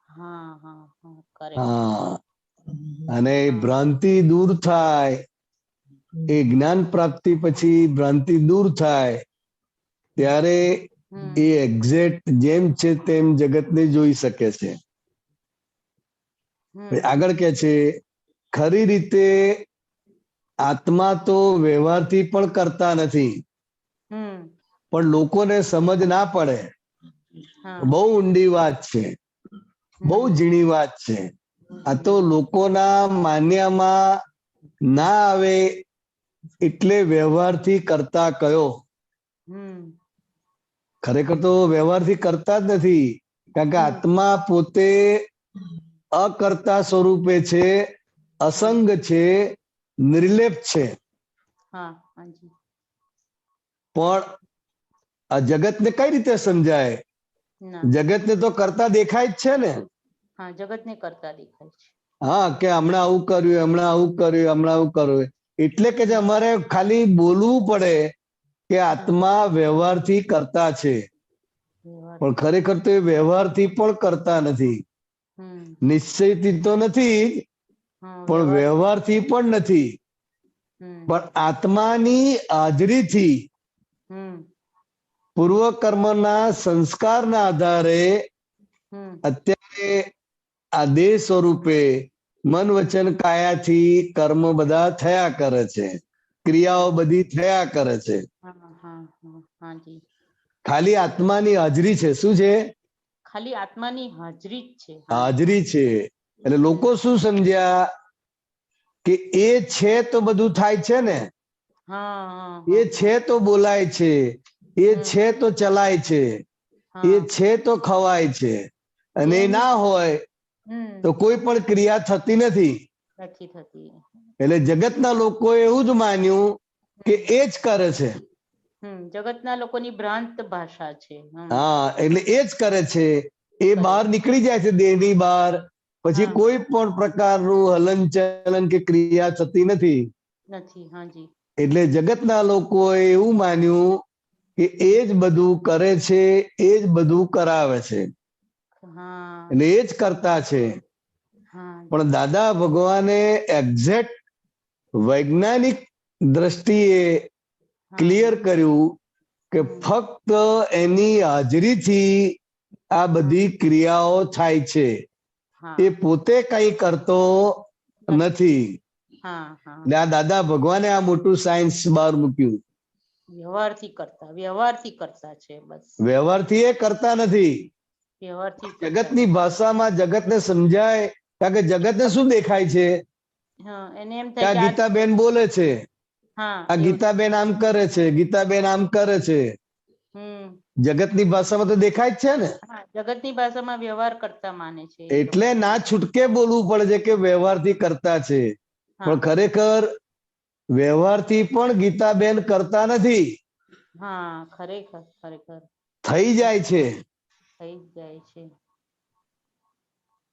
હા, અને ભ્રાંતિ દૂર થાય, એ જ્ઞાન પ્રાપ્તિ પછી ભ્રાંતિ દૂર થાય ત્યારે એ એક્ઝેક્ટ જેમ છે તેમ જગતને જોઈ શકે છે. આગળ કે છે ખરી રીતે આત્મા તો વ્યવહારથી પણ કરતા નથી, પણ લોકોને સમજ ના પડે. બહુ ઊંડી વાત છે, બહુ ઝીણી વાત છે. આ તો લોકોના માન્યામાં ના આવે એટલે વ્યવહારથી કરતા કયો. ખરેખર તો વ્યવહારથી કરતા જ નથી, કારણ કે આત્મા પોતે અકર્તા સ્વરૂપે છે, અસંગ છે, નિર્લેપ છે. પણ આ જગતને કઈ રીતે સમજાય? જગતને તો કરતા દેખાય જ છે ને. જગતને કરતા દેખાય છે. હા, કે હમણાં આવું કર્યું, હમણાં આવું કર્યું, હમણાં આવું કર્યું. એટલે કે અમારે ખાલી બોલવું પડે કે આત્મા વ્યવહારથી કરતા છે, પણ ખરેખર તો એ વ્યવહારથી પણ કરતા નથી. નિશ્ચયથી તો નથી, પણ વ્યવહારથી પણ નથી. પણ આત્માની હાજરીથી પૂર્વ કર્મના સંસ્કારના આધારે અત્યારે આ દેહ સ્વરૂપે મન વચન કાયાથી કર્મ બધા થયા કરે છે, ક્રિયાઓ બધી થયા કરે છે. ખાલી આત્માની હાજરી છે. શું છે? ખાલી આત્માની હાજરી જ છે. હાજરી છે. એટલે લોકો શું સમજ્યા કે એ છે તો બધું થાય છે ને, એ છે તો બોલાય છે, એ છે તો ચલાય છે, એ છે તો ખવાય છે, અને ના હોય તો કોઈ પણ ક્રિયા થતી નથી. એટલે જગતના લોકો એવું જ માન્યું કે એ જ કરે છે. જગતના લોકોની ભ્રાંત ભાષા છે. હા, એટલે એ જ કરે છે. એ બહાર નીકળી જાય છે દેહની બહાર, પછી કોઈ પણ પ્રકારનું હલન ચલન કે ક્રિયા થતી નથી. એટલે જગતના લોકોએ એવું માન્યું કે એ જ બધું કરે છે, એ જ બધું કરાવે છે, એટલે એ જ કરતા છે. પણ દાદા ભગવાને એક્ઝેક્ટ વૈજ્ઞાનિક દ્રષ્ટિએ ક્લિયર કર્યું કે ફક્ત એની હાજરીથી આ બધી ક્રિયાઓ થાય છે, એ પોતે કઈ કરતો નથી. એટલે આ દાદા ભગવાને આ મોટું સાયન્સ બહાર મૂક્યું. વ્યવહારથી કરતા છે. બસ વ્યવહારથી એ કરતા નથી. જગતની ભાષામાં જગતને સમજાય, કારણ કે જગતને શું દેખાય છે? આ ગીતાબેન બોલે છે, આ ગીતાબેન આમ કરે છે, ગીતાબેન આમ કરે છે. જગતની ભાષામાં તો દેખાય જ છે ને. જગતની ભાષામાં વ્યવહાર કરતા માને છે. એટલે ના છૂટકે બોલવું પડે છે કે વ્યવહારથી કરતા છે, પણ ખરેખર વ્યવહારથી પણ ગીતાબેન કરતા નથી. ખરેખર થઈ જાય છે.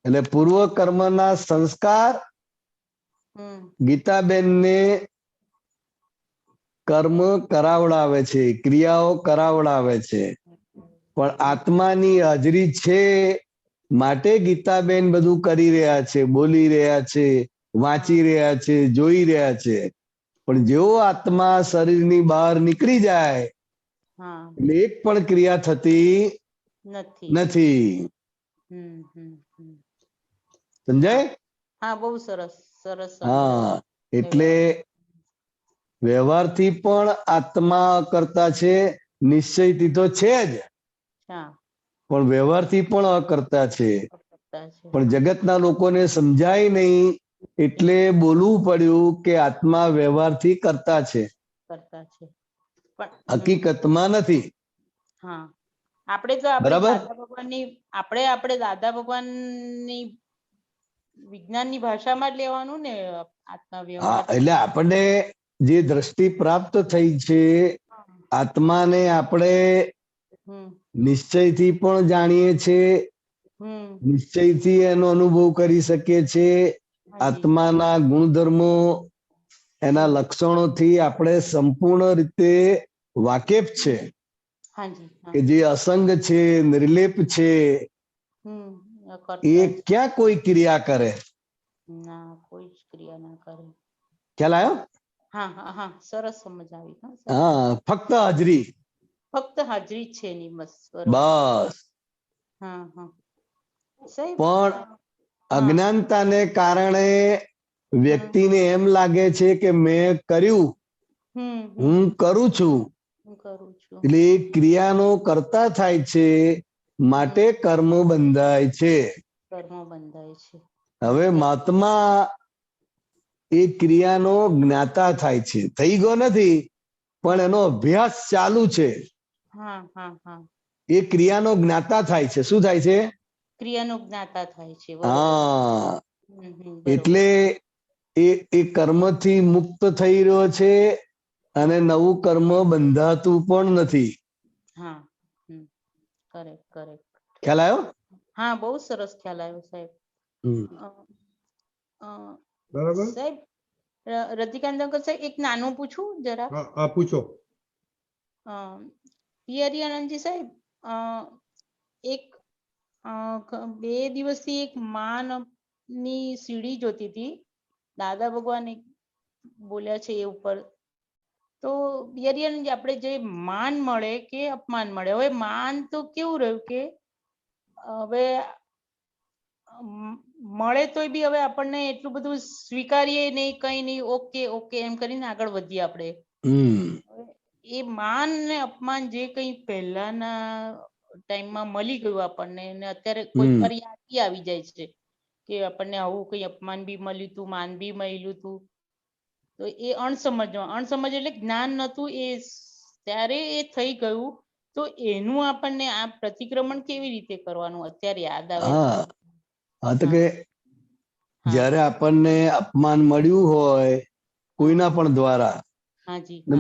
એટલે પૂર્વ કર્મના સંસ્કાર ગીતાબેનને કર્મ કરાવડાવે છે, ક્રિયાઓ કરાવડાવે છે. પણ આત્માની હાજરી છે માટે ગીતાબેન બધું કરી રહ્યા છે, બોલી રહ્યા છે, વાંચી રહ્યા છે, જોઈ રહ્યા છે. પણ જેવો આત્મા શરીરની બહાર નીકળી જાય એટલે એક પણ ક્રિયા થતી નથી. સમજાય? હા, બહુ સરસ. હા, એટલે વ્યવહારથી પણ આત્મા કરતા છે, નિશ્ચયથી તો છે જ, પણ વ્યવહારથી પણ અકર્તા છે. કરતા છે. પણ જગતના લોકોને સમજાય નહીં એટલે બોલવું પડ્યું કે આત્મા વ્યવહારથી કરતા છે, કરતા છે. પણ હકીકતમાં નથી. હા, આપણે તો આપણે બરાબર. દાદા ભગવાનની આપણે દાદા ભગવાનની વિજ્ઞાનની ભાષામાં જ લેવાનું ને આત્મા હા, વ્યવહાર. એટલે આપણને જે દ્રષ્ટિ પ્રાપ્ત થઈ છે આત્માને આપણે નિશ્ચયથી પણ જાણીએ છીએ, નિશ્ચયથી એનો અનુભવ કરી શકીએ છીએ. આત્માના ગુણધર્મો, એના લક્ષણોથી આપણે સંપૂર્ણ રીતે વાકેફ છે કે જે અસંગ છે, નિર્લેપ છે, એ ક્યાં કોઈ ક્રિયા કરે? ના, કોઈ જ ક્રિયા ના કરે. ખ્યાલ આવ્યો? હા હા હા, સરસ સમજ આવી. હા, ફક્ત હાજરી. ફક્ત હાજરી છે ની બસ. બસ. હા હા. સાહેબ, પણ અજ્ઞાનતાને કારણે વ્યક્તિને એમ લાગે છે કે મેં કર્યું, હું કરું છું, એટલે એ ક્રિયાનો કરતા થાય છે, માટે કર્મ બંધાય છે. કર્મ બંધાય છે. હવે મહાત્મા એ ક્રિયાનો જ્ઞાતા થાય છે. થઈ ગયો નથી, પણ એનો અભ્યાસ ચાલુ છે. હા હા હા. એ ક્રિયાનો જ્ઞાતા થાય છે. શું થાય છે? ક્રિયાનો જ્ઞાતા થાય છે. હા, એટલે એ કર્મથી મુક્ત થઈ રહ્યો છે અને નવું કર્મ બંધાતું પણ નથી. હા, કરેક્ટ કરેક્ટ. ખ્યાલ આવ્યો? હા, બહુ સરસ ખ્યાલ આવ્યો સાહેબ. બરાબર. સાહેબ, રતિકાંત અંકલ સાહેબ, એક નાનું પૂછું જરા? હા, પૂછો. પિયરિયાનંદજી સાહેબ, એક 2 દિવસથી એક માનની સીડી જોતી હતી. દાદા ભગવાન એક બોલ્યા છે એ ઉપર. તો પિયરિયાનંદજી, આપણે જે માન મળે કે અપમાન મળે, હવે માન તો કેવું રહ્યું કે હવે મળે તોય બી હવે આપણને એટલું બધું સ્વીકારીએ નહીં, કઈ નહીં, ઓકે ઓકે એમ કરીને આગળ વધીએ આપણે. એ માન ને અપમાન જે કઈ પહેલાના ટાઈમમાં મળી ગયું આપણને, અને અત્યારે કોઈ વાર યાદ આવી જાય છે કે આપણને આવું કઈ અપમાન બી મળ્યું હતું, માન બી મળ્યું હતું. તો એ અણસમજ એટલે જ્ઞાન નતું એ ત્યારે એ થઈ ગયું. તો એનું આપણને આ પ્રતિક્રમણ કેવી રીતે કરવાનું અત્યારે યાદ આવે? હા, તો કે જ્યારે આપણને અપમાન મળ્યું હોય કોઈના પણ દ્વારા,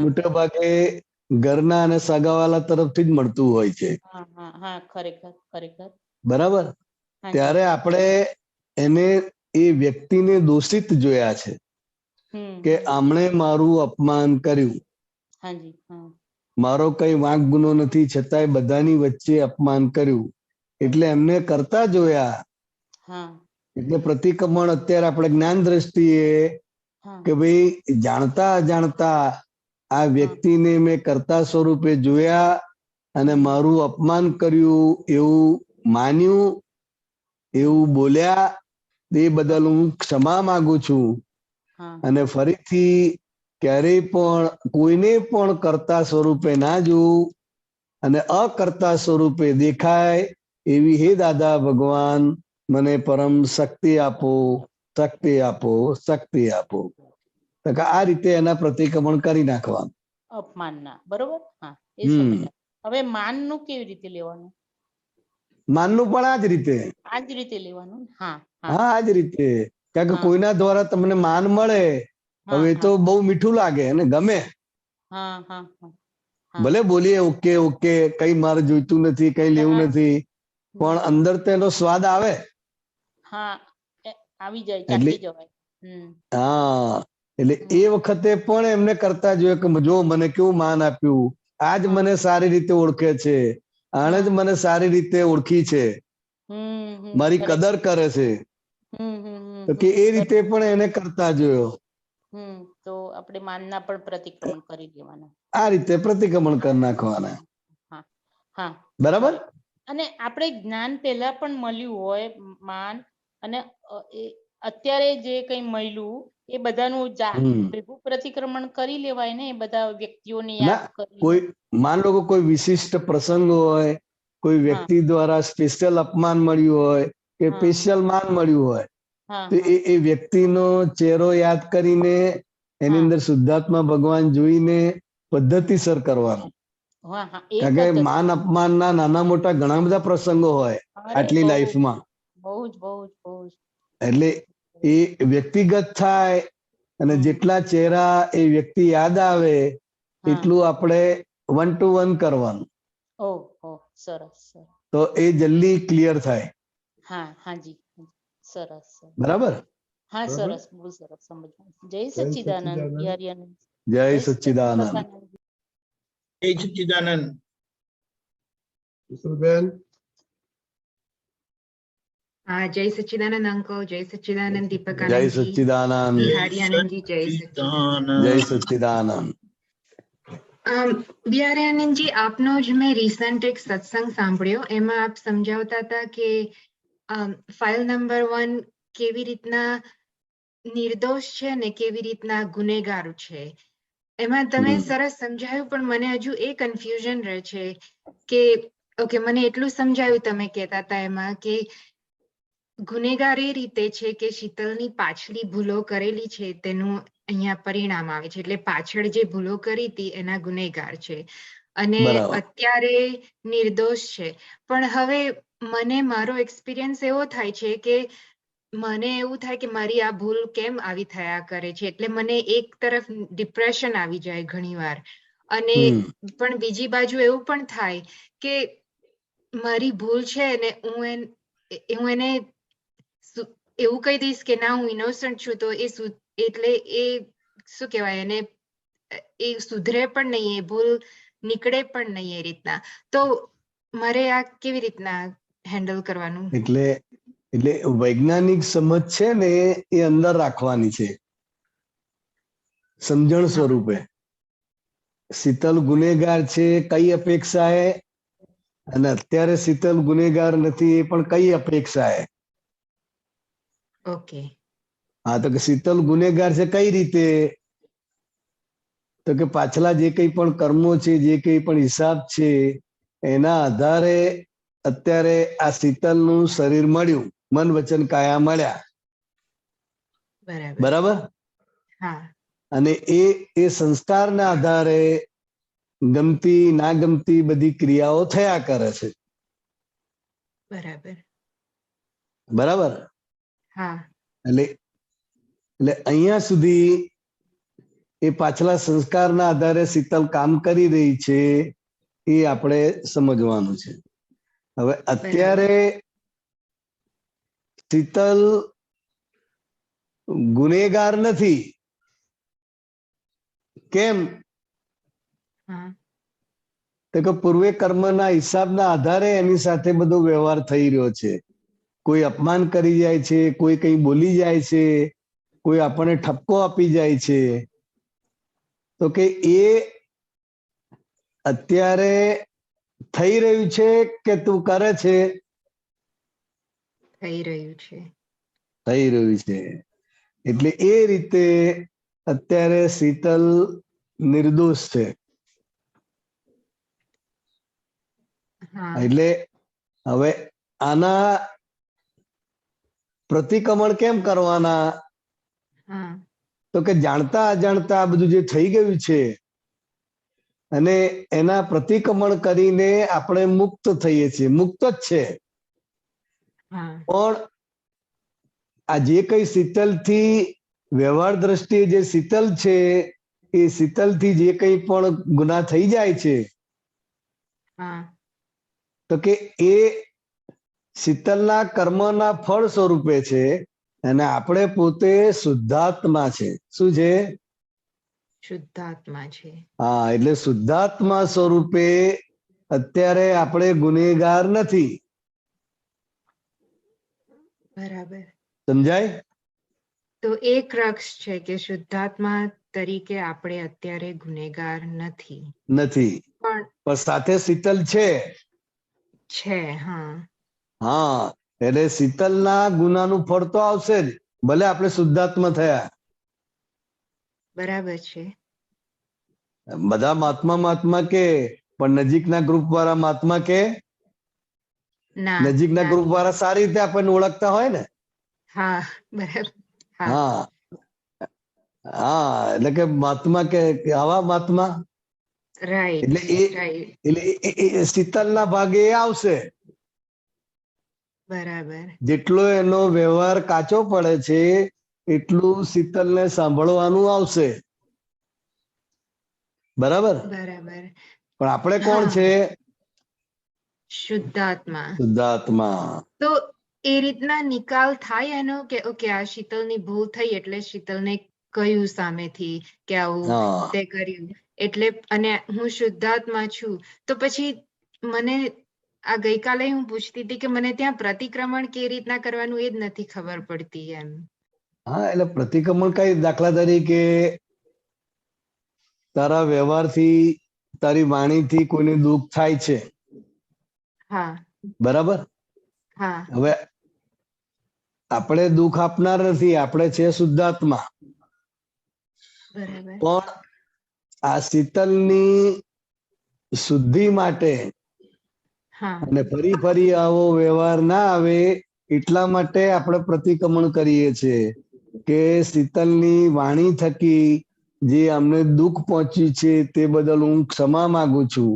મોટા ભાગે ઘરના અને સગાવાલા તરફથી જ મળતું હોય છે. હા, ખરેખર ખરેખર. બરાબર. ત્યારે આપણે એને એ વ્યક્તિને દોષિત જોયા છે કે આમણે મારું અપમાન કર્યું. મારો કઈ વાંક ગુનો નથી, છતાંય બધાની વચ્ચે અપમાન કર્યું, એટલે એમને કરતા જોયા. એટલે પ્રતિક્રમણ અત્યારે આપણે જ્ઞાન દ્રષ્ટિએ કે ભાઈ જાણતા અજાણતા આ વ્યક્તિને મેં કરતા સ્વરૂપે જોયા અને મારું અપમાન કર્યું એવું માન્યું, એવું બોલ્યા. એ બદલ હું ક્ષમા માંગુ છું અને ફરીથી ક્યારેય પણ કોઈને પણ કરતા સ્વરૂપે ના જોવું અને અકર્તા સ્વરૂપે દેખાય એવી હે દાદા ભગવાન મને પરમ શક્તિ આપો, શક્તિ આપો, શક્તિ આપો. આ રીતે એના પ્રતિક્રમણ કરી નાખવાનું. અપમાનના, બરોબર. હા, એ સમજ. હવે માનનું કેવી રીતે લેવાનું? માનનું પણ આ જ રીતે. આ જ રીતે લેવાનું. હા હા, આ જ રીતે. કારણ કે કોઈના દ્વારા તમને માન મળે, હવે તો બહુ મીઠું લાગે અને ગમે. ભલે બોલીએ ઓકે ઓકે, કઈ મારે જોઈતું નથી, કઈ લેવું નથી, પણ અંદર તો એનો સ્વાદ આવે. હા, આવી જાય, ચાખી જવાય. હા, એટલે એ વખતે પણ એમને કરતા જોઈએ કે જો મને કેવું માન આપ્યું, આજ મને સારી રીતે ઓળખે છે, આણે જ મને સારી રીતે ઓળખી છે, મારી કદર કરે છે. તો કે એ રીતે પણ એને કરતા જોયો. તો આપણે માનના પણ પ્રતિક્રમણ કરી દેવાના. આ રીતે પ્રતિક્રમણ કરી નાખવાના. હા, બરાબર. અને આપણે જ્ઞાન પહેલા પણ મળ્યું હોય માન, અને અત્યારે જે કઈ મળ્યું એ બધાનું ભેગું પ્રતિક્રમણ કરી લેવાય ને, એ બધા વ્યક્તિઓને યાદ કરી. કોઈ માન લો કોઈ વિશિષ્ટ પ્રસંગ હોય, કોઈ વ્યક્તિ દ્વારા સ્પેશિયલ અપમાન મળ્યું હોય, કે સ્પેશિયલ માન મળ્યું હોય તો એ વ્યક્તિનો ચહેરો યાદ કરીને એની અંદર શુદ્ધાત્મા ભગવાન જોઈને પદ્ધતિસર કરવાનું. કારણ કે માન અપમાનના નાના મોટા ઘણા બધા પ્રસંગો હોય આટલી લાઈફમાં. એટલે એ વ્યક્તિગત થાય અને જેટલા ચહેરા એ વ્યક્તિ યાદ આવે એટલું આપણે 1 to 1 કરવાનું. તો એ જલ્દી ક્લિયર થાય. બરાબર? સરસ, બહુ સરસ સમજવાનું. જય સચ્ચિદાનંદ. જય સચ્ચિદાનંદ. જય સચ્ચિદાનંદ. બેન જય સચ્ચિદાનંદ અંકલ. જય સચ્ચિદાનંદ દીપક. જય સચ્ચિદાનંદ. બિહારી આનંદજી. જય સચ્ચિદાનંદ. જય સચ્ચિદાનંદ. બિહારી આનંદજી, આપનો જ મેં રિસન્ટ એક સત્સંગ સાંભળ્યો, એમાં આપ સમજાવતા હતા કે ફાઇલ નંબર 1 કેવી રીતના નિર્દોષ છે ને કેવી રીતના ગુનેગાર છે. એમાં તમે સરસ સમજાયું, પણ મને હજુ એ કન્ફ્યુઝન રહે છે કે ઓકે, મને એટલું સમજાયું તમે કહેતા હતા એમાં કે ગુનેગાર એ રીતે છે કે શીતલની પાછલી ભૂલો કરેલી છે તેનું અહીંયા પરિણામ આવે છે, એટલે પાછળ જે ભૂલો કરી હતી એના ગુનેગાર છે અને અત્યારે નિર્દોષ છે. પણ હવે મને મારો એક્સપિરિયન્સ એવો થાય છે કે મને એવું થાય કે મારી આ ભૂલ કેમ આવી થયા કરે છે, એટલે મને એક તરફ ડિપ્રેશન આવી જાય ઘણી વાર. અને પણ બીજી બાજુ એવું પણ થાય કે મારી ભૂલ છે ને હું એને એવું કહી દઈશ કે ના હું ઇનોસન્ટ છું, તો એટલે એ શું કહેવાય, એને એ સુધરે પણ નહીં, એ ભૂલ નીકળે પણ નહીં એ રીતના. તો મારે આ કેવી રીતના હેન્ડલ કરવાનું? એટલે વૈજ્ઞાનિક સમજ છે ને એ અંદર રાખવાની છે સમજણ સ્વરૂપે. શીતલ ગુનેગાર છે કઈ અપેક્ષાએ, અને અત્યારે શીતલ ગુનેગાર નથી એ પણ કઈ અપેક્ષાએ. ઓકે. હા, તો કે શીતલ ગુનેગાર છે કઈ રીતે? તો કે પાછલા જે કઈ પણ કર્મો છે, જે કઈ પણ હિસાબ છે, એના આધારે અત્યારે આ શીતલનું શરીર મળ્યું, મન વચન કાયા મળ્યા. બરાબર? અને એ સંસ્કારના આધારે ગમતી ના ગમતી બધી ક્રિયાઓ થયા કરે છે. બરાબર? એટલે અહીંયા સુધી એ પાછલા સંસ્કારના આધારે શીતલ કામ કરી રહી છે, એ આપણે સમજવાનું છે. હવે અત્યારે શીતલ ગુનેગાર નથી. કેમ? તો કે પૂર્વે કર્મના હિસાબના આધારે એની સાથે બધો વ્યવહાર થઈ રહ્યો છે. કોઈ અપમાન કરી જાય છે, કોઈ કઈ બોલી જાય છે, કોઈ આપણને ઠપકો આપી જાય છે, તો કે એ અત્યારે થઈ રહ્યું છે કે તું કરે છે? થઈ રહ્યું છે. થઈ રહ્યું છે. એટલે એ રીતે અત્યારે શીતલ નિર્દોષ છે. એટલે હવે આના પ્રતિક્રમણ કેમ કરવાના? તો કે જાણતા અજાણતા આ બધું જે થઈ ગયું છે અને એના પ્રતિક્રમણ કરીને આપણે મુક્ત થઈએ છીએ. મુક્ત જ છે. પણ આ જે કઈ શીતલથી વ્યવહાર દ્રષ્ટિએ જે શીતલ છે, એ શીતલથી જે કઈ પણ ગુના થઈ જાય છે, તો કે એ શીતલના કર્મના ફળ સ્વરૂપે છે અને આપણે પોતે શુદ્ધાત્મા છે. શું છે? શુદ્ધાત્મા છે. હા, એટલે શુદ્ધાત્મા સ્વરૂપે અત્યારે આપણે ગુનેગાર નથી. બરાબર. સમજાય? તો એ ક્રક્સ છે કે શુદ્ધાત્મા તરીકે આપણે અત્યારે ગુનેગાર નથી. પણ સાથે શીતલ છે. હા, એટલે શીતલના ગુનાનું ફળ તો આવશે જ, ભલે આપણે શુદ્ધાત્મા થયા. બરાબર છે. બધા મહાત્મા કે, પણ નજીકના ગ્રુપ વાળા મહાત્મા કે ના નજીકના ના. ગ્રુપ વાળા સારી રીતે આપણને ઓળખતા હોય ને. હા બરાબર. હા હા હા, એટલે કે મહાત્મા કે આવા મહાત્મા, રાઈટ એટલે રાઈટ એ શીતલના ભાગે એ આવશે. બરાબર. જેટલો એનો વ્યવહાર કાચો પડે છે એટલું શીતલને સાંભળવાનું આવશે. બરાબર. બરાબર. પણ આપણે કોણ હા છે? શુદ્ધાત્મા. શુદ્ધાત્મા. તો એ રીતના નિકાલ થાય એનો કે ઓકે આ શીતલની ભૂલ થઈ એટલે શીતલને કહ્યું સામેથી કે આવું હા તે કર્યું એટલે, અને હું શુદ્ધાત્મા છું, તો પછી મને આ ગઈકાલે હું પૂછતી હતી કે મને ત્યાં પ્રતિક્રમણ કેવી રીતના કરવાનું એ જ નથી ખબર પડતી એમ. હા, એટલે પ્રતિક્રમણ કઈ, દાખલા તરીકે તારા વ્યવહારથી, તારી વાણીથી કોઈને દુઃખ થાય છે, હા બરાબર. હા હવે આપણે દુઃખ આપનાર નથી, આપણે છે શુદ્ધાત્મા. બરાબર. પણ આ શીતલની શુદ્ધિ માટે હા અને ફરી ફરી આવો વ્યવહાર ના આવે એટલા માટે આપણે પ્રતિક્રમણ કરીએ છીએ કે શીતલની વાણી થકી જે અમને દુઃખ પહોંચ્યું છે તે બદલ હું ક્ષમા માંગુ છું,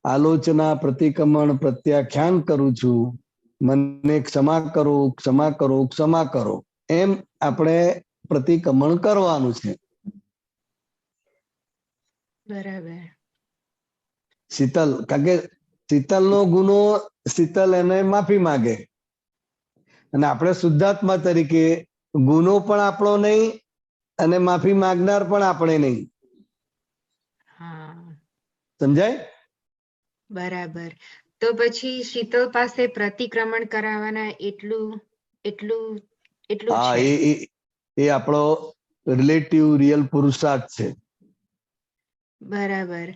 આલોચના પ્રતિક્રમણ પ્રત્યાખ્યાન કરું છું, મને ક્ષમા કરો, ક્ષમા કરો, ક્ષમા કરો, એમ આપણે પ્રતિક્રમણ કરવાનું છે. બરાબર. શીતલ, કારણ કે શીતલનો ગુનો, શીતલ એને માફી માંગે અને આપણે શુદ્ધાત્મા તરીકે ગુનો પણ આપણો નહીં અને માફી માંગનાર પણ આપણે નહીં. હા સમજાય? બરાબર. તો પછી શીતલ પાસે પ્રતિક્રમણ કરાવવાના એટલું એટલું એટલું હા, છે. એ આપણો રિલેટિવ રિયલ પુરુષાર્થ છે. બરાબર.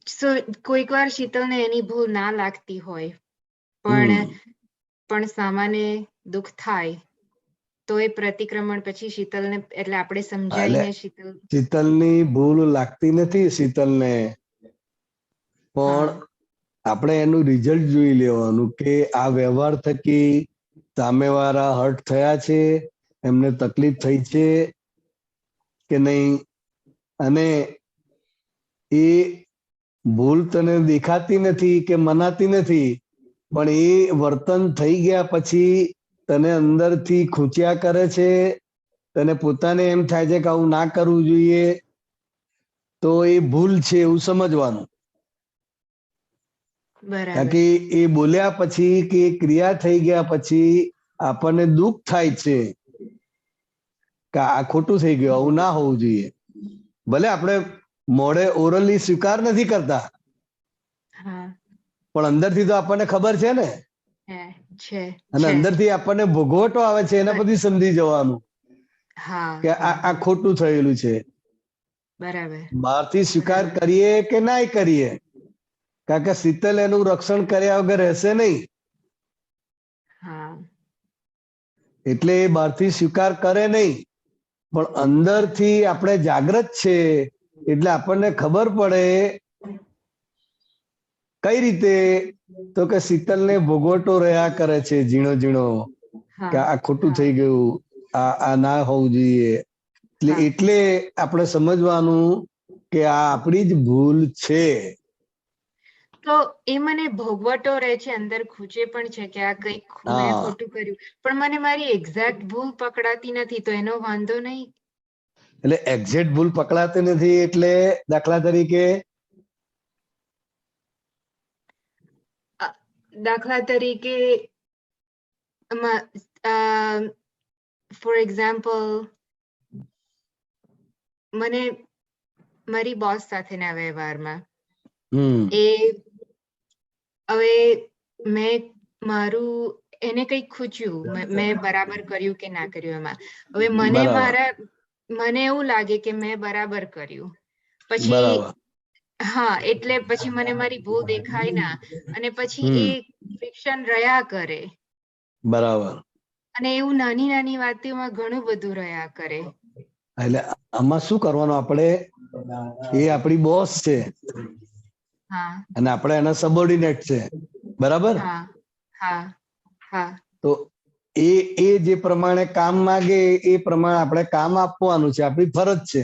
સો કોઈક વાર શીતલને એની ભૂલ ના લાગતી હોય પણ સામાન્ય દુઃખ થાય તો એ પ્રતિક્રમણ પછી શીતલને, એટલે આપણે એટલે સમજાવીને શીતલ. શીતલની ભૂલ લાગતી નથી શીતલને, પણ હા આપણે એનું રિઝલ્ટ જોઈ લેવાનું કે આ વ્યવહાર થકી સામેવાળા હર્ટ થયા છે, એમને તકલીફ થઈ છે કે નહીં, અને એ ભૂલ તને દેખાતી નથી કે મનાતી નથી, પણ એ વર્તન થઈ ગયા પછી તને અંદરથી ખૂંચ્યા કરે છે, તને પોતાને એમ થાય છે કે આવું ના કરવું જોઈએ, તો એ ભૂલ છે એવું સમજવાનું. કારણ બરાબર. કે એ બોલ્યા પછી કે ક્રિયા થઈ ગયા પછી આપણને દુઃખ થાય છે કે આ ખોટું થઈ ગયું, આવું ના હોવું જોઈએ. ભલે આપણે મોઢે ઓરલી સ્વીકાર નથી કરતા, હા પણ અંદરથી તો આપણને ખબર છે ને, છે અને છે. અંદરથી આપણને ભોગવટો આવે છે એના પછી સમજી જવાનું હા કે આ ખોટું થયેલું છે. બરાબર. બહારથી સ્વીકાર કરીએ કે ના કરીએ, કારણ કે શીતલ એનું રક્ષણ કર્યા વગર રહેશે નહીં, હા એટલે એ બહારથી સ્વીકાર કરે નહીં, પણ અંદરથી આપણે જાગૃત છે એટલે આપણને ખબર પડે. કઈ રીતે? તો કે શીતલને ભોગવટો રહ્યા કરે છે ઝીણો ઝીણો, કે આ ખોટું થઈ ગયું, આ ના હોવું જોઈએ, એટલે આપણે સમજવાનું કે આ આપણી જ ભૂલ છે. તો એ મને ભોગવટો રહે છે, અંદર ખૂચે પણ છે કે આ કંઈક મેં હા, ખોટું કર્યું, પણ મને મારી એક્ઝેક્ટ ભૂલ પકડાતી નથી, તો એનો વાંધો નહીં. એટલે એક્ઝેક્ટ ભૂલ પકડાતી નથી એટલે દાખલા તરીકે ફોર એક્ઝામ્પલ, મને મારી બોસ સાથેના વ્યવહારમાં હવે મેં મારું એને કંઈક ખૂચ્યું, મેં બરાબર કર્યું કે ના કર્યું એમાં. હવે મને એવું લાગે કે મેં બરાબર કર્યું, પછી બરાબર હા એટલે પછી મને મારી ભૂલ દેખાય ના, અને પછી એ ફ્રિક્શન રહ્યા કરે, બરાબર. અને એવું નાની નાની વાતોમાં ઘણું બધું રહ્યા કરે. એટલે આમાં શું કરવાનું, આપણે એ આપણી બોસ છે હા અને આપણે એના સબોર્ડિનેટ છે, બરાબર? હા હા હા તો એ જે પ્રમાણે કામ માંગે એ પ્રમાણે આપણે કામ આપવાનું છે. આપણી ફરજ છે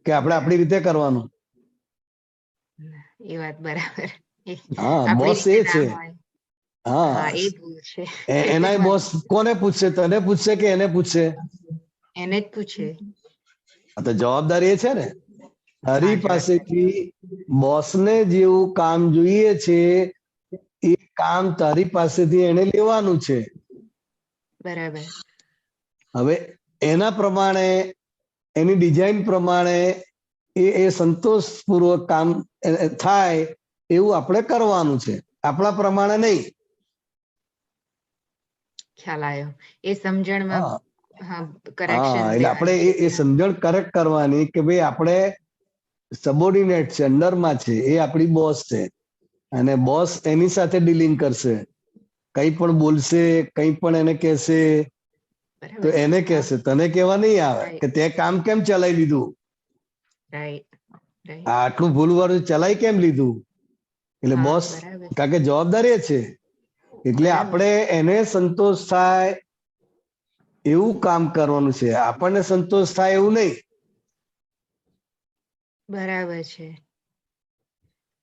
કે આપણે આપણી રીતે કરવાનું. એ વાત બરાબર. હા, આપણી બોસ રીતે એ ના છે. હોય. હા, હા એ ભૂલ છે. એનાય બોસ કોને પૂછશે? તને પૂછશે કે એને પૂછશે? એને જ પૂછે. તો જવાબદારી એ છે ને. હા હરી પાસેથી બોસને જેવું કામ જોઈએ છે એ કામ તારી પાસેથી એને લેવાનું છે. બરાબર. હવે એના પ્રમાણે, એની ડિઝાઇન પ્રમાણે એ સંતોષપૂર્વક કામ થાય એવું આપણે કરવાનું છે, આપણા પ્રમાણે નહીં. ખ્યાલ આવ્યો. એ સમજણમાં હા હા હા, કરેક્શન એટલે આપણે દેવાની. એ સમજણ કરેક્ટ કરવાની કે ભાઈ આપણે સબોર્ડિનેટ છે, અંડરમાં છે, એ આપણી બોસ છે અને બોસ એની સાથે ડીલિંગ કરશે. કંઈ પણ બોલશે, કંઈ પણ એને કહેશે તો બરાબર. એને હા કહેશે, તને કહેવા નહીં આવે કે તે કામ કેમ ચલાવી લીધું, રાઈટ રાઈટ. આટલું ભૂલવાળું ચલાવી કેમ લીધું. એટલે હા બોસ, બરાબર કારણ કે જવાબદારી છે, એટલે બરાબર આપણે એને સંતોષ થાય એવું કામ કરવાનું છે, આપણને સંતોષ થાય એવું નહીં. બરાબર છે.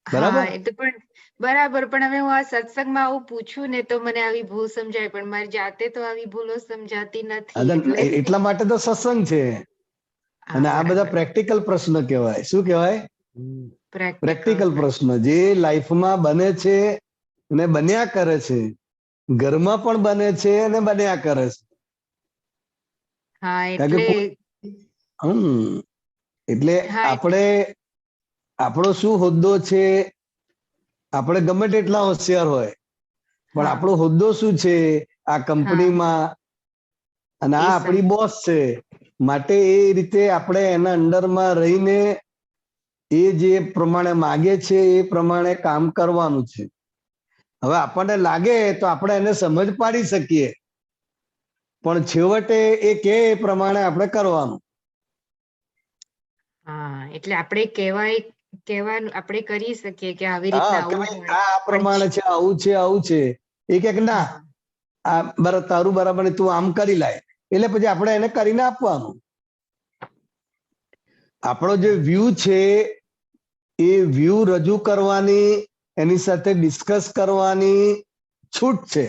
હા બરાબર? એ તો પણ બરાબર, પણ હવે હું આ સત્સંગમાં આવું પૂછું ને તો મને આવી ભૂલ સમજાય, પણ મારી જાતે તો આવી ભૂલો સમજાતી નથી એટલે એટલા માટે તો સત્સંગ છે. હા અને આ બધા બરાબર. પ્રેક્ટિકલ પ્રશ્ન કહેવાય. શું કહેવાય? પ્રેક્ટિકલ પ્રશ્ન જે લાઈફમાં બને છે અને બન્યા કરે છે. ઘરમાં પણ બને છે અને બન્યા કરે છે. હા કારણ કે એટલે એટલે હા આપણે આપણો શું હોદ્દો છે, આપણે ગમે તેટલા હોશિયાર હોય પણ હા આપણો હોદ્દો શું છે આ હા કંપનીમાં, અને આ એ આપણી બોસ છે. માટે એ રીતે આપણે એના અંડરમાં રહીને એ જે પ્રમાણે માગે છે એ પ્રમાણે કામ કરવાનું છે. હવે આપણને લાગે તો આપણે એને સમજ પાડી શકીએ, પણ છેવટે એ કે એ પ્રમાણે આપણે કરવાનું. હા એટલે આપણે કહેવાનું આપણે કરી શકીએ કે આવી હા, રીતના કે આવું હોય આ પણ પ્રમાણે છે, આવું છે, આવું છે. એ કે ના, હા આ તારું બરાબર નહીં, તું આમ કરી લાય. એટલે પછી આપણે એને કરીને આપવાનું. આપણો જે વ્યૂ છે એ વ્યૂ રજૂ કરવાની, એની સાથે ડિસ્કસ કરવાની છૂટ છે.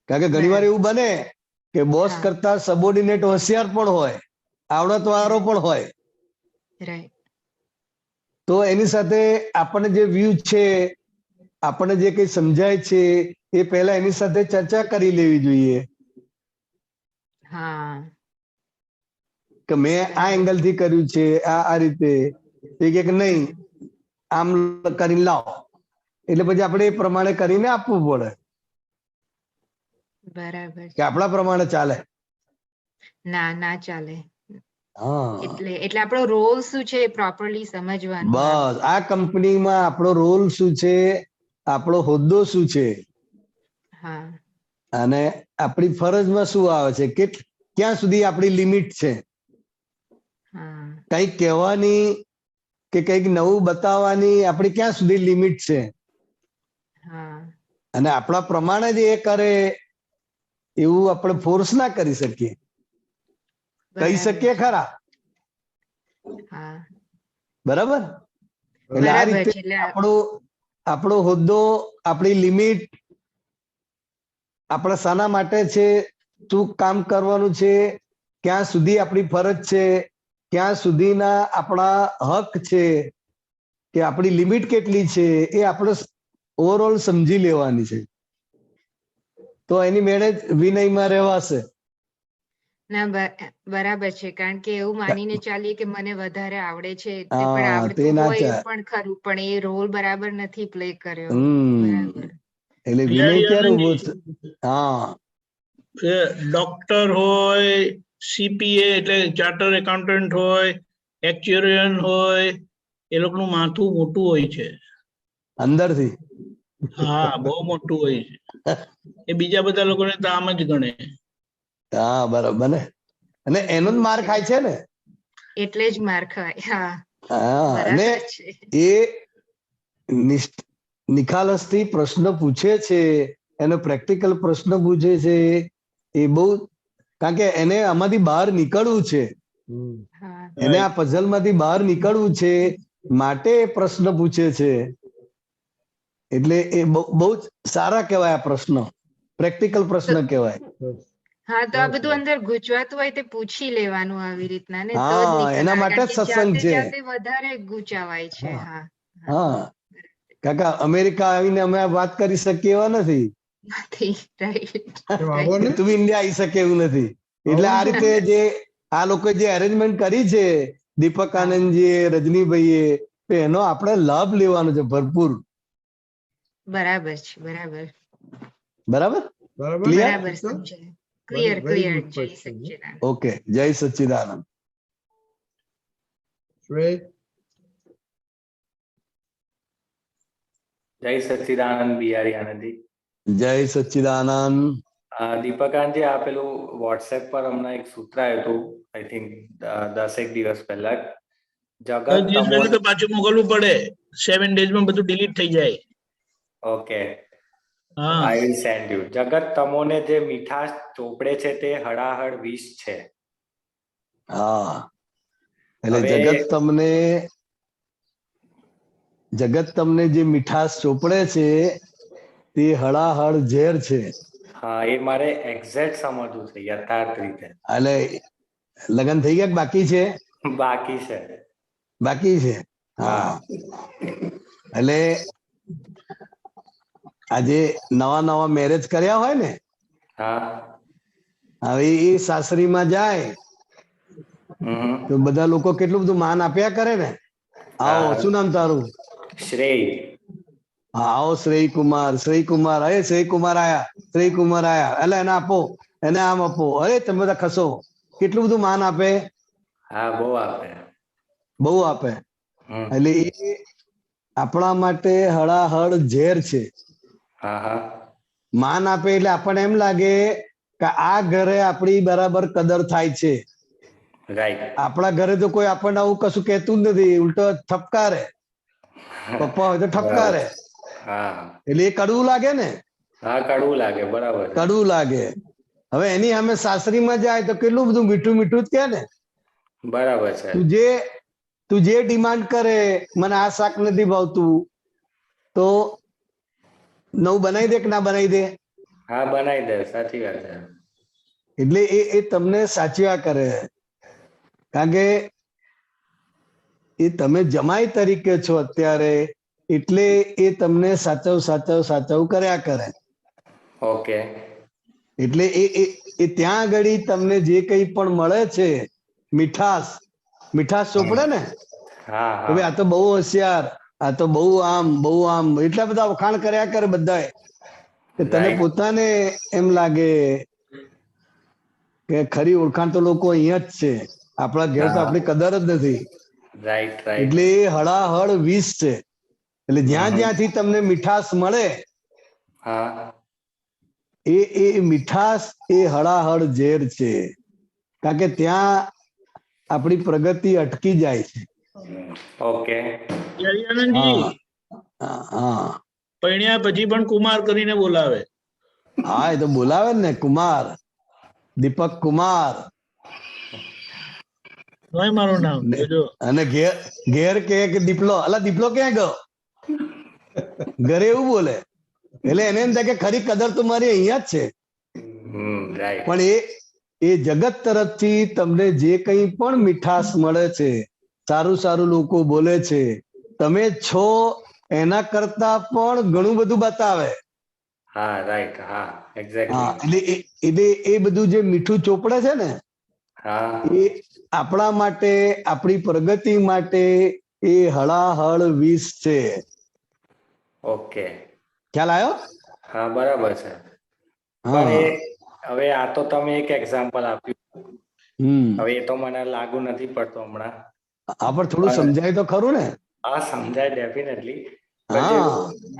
કારણ કે ઘણી વાર બરાબર એવું બને કે બોસ હા કરતા સબોર્ડિનેટ હોશિયાર પણ હોય, આવડત વાળો પણ હોય, રાઈટ તો એની સાથે આપણને જે વ્યૂ છે, આપણને જે કંઈ સમજાય છે એ પહેલા એની સાથે ચર્ચા કરી લેવી જોઈએ હા કે મેં આ બરાબર એંગલ થી કર્યું છે, આ રીતે. એ કે નહીં, આમ કરીને લાવો. એટલે પછી આપણે એ પ્રમાણે કરીને આપવું પડે બરાબર કે છે. આપણા પ્રમાણે ચાલે. ના ના ચાલે. હા, એટલે આપણો રોલ શું છે એ પ્રોપરલી સમજવાનું આમ. બસ આ કંપનીમાં આપણો રોલ શું છે, આપણો હોદ્દો શું છે, હા અને આપણી ફરજમાં શું આવે છે, કે ક્યાં સુધી આપણી લિમિટ છે. હા કંઈક કહેવાની કે કંઈક નવું બતાવવાની આપણી ક્યાં સુધી લિમિટ છે, હા અને આપણા પ્રમાણે જ એ કરે એવું આપણે ફોર્સ ના કરી શકીએ. કહી બરાબર શકીએ છે. ખરા, હા બરાબર. એટલે આ બરાબર રીતે છે એટલે આપણો હોદ્દો, આપણી લિમિટ, આપણે શાના માટે છે, શું કામ કરવાનું છે, ક્યાં સુધી આપણી ફરજ છે, ક્યાં સુધીના આપણા હક છે, કે આપણી લિમિટ કેટલી છે, એ આપણે ઓવરઓલ સમજી લેવાની છે. તો એની મેળે જ વિનયમાં રહેવાશે. ના બરાબર છે, કારણ કે એવું માનીને ચાલીએ કે મને વધારે આવડે છે, તે પણ હા, તે આવડતું ના હોય ચાલે. પણ ખરું, પણ એ રોલ બરાબર નથી પ્લે કર્યો. હમ બરાબર એટલે વિનય એટલે ક્યારે ઉભો આનંદજી, છે? હા ડોક્ટર હોય, સીપીએ એટલે ચાર્ટર એકાઉન્ટન્ટ હોય, એક્ચ્યુરિયન હોય, એ લોકોનું માથું મોટું હોય છે. અંદરથી. હા, બહુ મોટું હોય છે. એ બીજા બધા લોકોને તો આમ જ ગણે. હા બરાબર ને, અને એનો જ માર ખાય છે ને. એટલે જ માર ખાય. હા હા, અને બરાબર છે. એ નિખાલસથી પ્રશ્ન પૂછે છે, એનો પ્રેક્ટિકલ પ્રશ્ન પૂછે છે, એ બહુ, કારણ કે એને આમાંથી બહાર નીકળવું છે, એને આ પઝલ માંથી બહાર નીકળવું છે, માટે એ પ્રશ્ન પૂછે છે. એટલે એ બહુ જ સારા કહેવાય આ પ્રશ્ન, પ્રેક્ટિકલ પ્રશ્ન કહેવાય. હા, તો આ બધું અંદર ગૂંચવાતું હોય તે પૂછી લેવાનું આવી રીતના ને, તો જ હા, નીકળે. એના માટે જ કારણ કે સત્સંગ જાતે છે. જાતે વધારે ગૂંચાવાય છે. હા, હા, કાકા અમેરિકા આવીને અમે વાત કરી શકીએ એવા નથી. નથી. રાઈટ. તું ઇન્ડિયા આવી શકે એવું નથી. એટલે આ રીતે જે આ લોકો જે અરેન્જમેન્ટ કરી છે, દીપક આનંદજીએ, રજનીભાઈએ, તો એનો આપણે લાભ લેવાનો છે ભરપૂર. બરાબર છે. બરાબર બરાબર, ક્લિયર? બરાબર સમજાય. Clear clear. જય સચ્ચિદાનંદ. ઓકે, જય સચ્ચિદાનંદ. જય સચ્ચિદાનંદ બિહારી આનંદી. જય સચ્ચિદાનંદ. દીપકાનજી, આ પેલું વોટ્સએપ પર હમણાં એક સૂત્ર આવ્યું હતું, આઈ થિંક 10 દિવસ પહેલા. જગત તમો, તો પાછું મોકલવું પડે. 7 days માં બધું ડિલીટ થઈ જાય. Okay, I will send you. જગત તમોને જે મીઠાશ ચોપડે છે તે હળાહળ વિષ છે. હા, એટલે જગત તમને જે મીઠાશ ચોપડે છે તે હળાહળ ઝેર છે. હા, એ મારે એક્ઝેક્ટ સમજવું છે યથાર્થ રીતે. એટલે લગન થઈ ગયા બાકી છે? બાકી છે. બાકી છે. હા, એટલે આજે નવા નવા મેરેજ કર્યા હોય ને, હવે એ સાસરીમાં જાય તો બધા લોકો કેટલું બધું માન આપ્યા કરે ને. આવો, શું નામ તારું? શ્રેય. હા, આવો શ્રેય કુમાર. શ્રેય કુમાર, અરે શ્રેય કુમાર આયા, શ્રેય કુમાર આયા, એટલે એને આપો, એને આમ આપો, અરે તમે બધા ખસો. કેટલું બધું માન આપે. હા, બહુ આપે, બહુ આપે. એટલે એ આપણા માટે હળાહળ ઝેર છે. માન આપે એટલે આપણને એમ લાગે કે આ ઘરે આપણી બરાબર કદર થાય છે. આપણા ઘરે તો કોઈ આપણને આવું કશું કહેતું જ નથી, ઉલટો ઠપકારે. પપ્પા હોય તો ઠપકારે. એટલે એ કડવું લાગે ને. હા, કડવું લાગે, બરાબર, કડવું લાગે. હવે એની સામે સાસરીમાં જાય તો કેટલું બધું મીઠું મીઠું જ કે ને. બરાબર છે. તું જે ડિમાન્ડ કરે, મને આ શાક નથી ભાવતું, તો નવું બનાવી દે કે ના બનાવી દે? હા, બનાવી દે, સાચી વાત છે. એટલે એ તમને સાચવ્યા કરે, કારણ કે એ તમે જમાઈ તરીકે છો અત્યારે, એટલે એ તમને સાચવ કર્યા કરે. ઓકે. એટલે એ ત્યાં આગળ તમને જે કંઈ પણ મળે છે, મીઠાશ ચોપડે ને, હવે આ તો બહુ હોશિયાર, આ તો બહુ આમ એટલા બધા વખાણ કર્યા કરે બધા, કે તને પોતાને એમ લાગે કે ખરી ઓળખાણ તો લોકો અહીંયા જ છે, આપણા ઘેર તો આપણી કદર જ નથી. એટલે એ હળાહળ વિષ છે. એટલે જ્યાં જ્યાંથી તમને મીઠાશ મળે, એ મીઠાશ એ હળાહળ ઝેર છે. કારણ કે ત્યાં આપણી પ્રગતિ અટકી જાય છે. ઓકે. પૈણ્યા પછી પણ કુમાર કરીને બોલાવે. હા, એ તો બોલાવે ને, કુમાર, દીપક કુમાર. મારું નામ અને ઘેર કે દીપલો, અલા દીપલો ક્યાં ગયો? ઘરે એવું બોલે. એટલે એને એમ થાય કે ખરી કદર તો મારી અહીંયા જ છે. પણ એ જગત તરફથી તમને જે કંઈ પણ મીઠાશ મળે છે, સારું લોકો બોલે છે, તમે છો એના કરતા પણ ઘણું બધું બતાવે. હા, રાઈટ. હા, એક્ઝેક્ટલી. એટલે એ બધું જે મીઠું ચોપડે છે ને, એ આપણા માટે, આપણી પ્રગતિ માટે એ હળાહળ વિષ છે. ઓકે, ખ્યાલ આવ્યો? હા, બરાબર છે. પણ હવે આ તો તમે એક એક્ઝામ્પલ આપ્યું, હવે એ તો મને લાગુ નથી પડતો હમણાં. હા, પણ થોડું સમજાય તો ખરું ને. હા, સમજાય ડેફિનેટલી.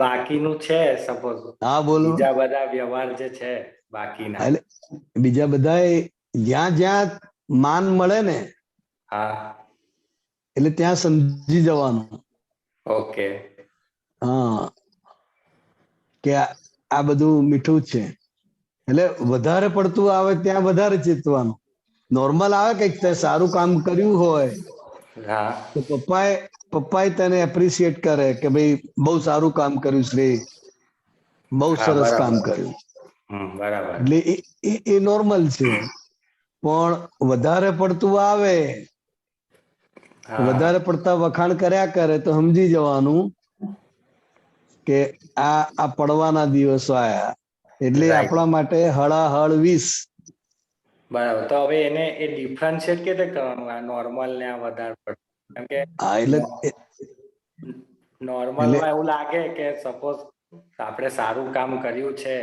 બાકીનું છે, સપોઝ બીજા બધા વ્યવહાર જે છે બાકીના, બીજા બધા જ્યાં માન મળે ને, એટલે ત્યાં સમજી જવાનું. ઓકે. હા, કે આ બધું મીઠું છે, એટલે વધારે પડતું આવે ત્યાં વધારે ચેતવાનું. નોર્મલ આવે કંઈક તે સારું કામ કર્યું હોય તો પપ્પાએ તને એપ્રિશિએટ કરે કે ભાઈ બહુ સારું કામ કર્યું શ્રી, બહુ સરસ કામ કર્યું, એટલે એ નોર્મલ છે. પણ વધારે પડતું આવે, વધારે પડતા વખાણ કર્યા કરે તો સમજી જવાનું કે આ પડવાના દિવસો આયા, એટલે આપણા માટે હળાહળ 20. બરાબર. તો હવે એને એ ડિફરન્શિએટ કેતે કરવાનું, આ નોર્મલ ને આ વધારે પડતું? કેમ કે નોર્મલમાં એવું લાગે કે સપોઝ આપણે સારું કામ કર્યું છે,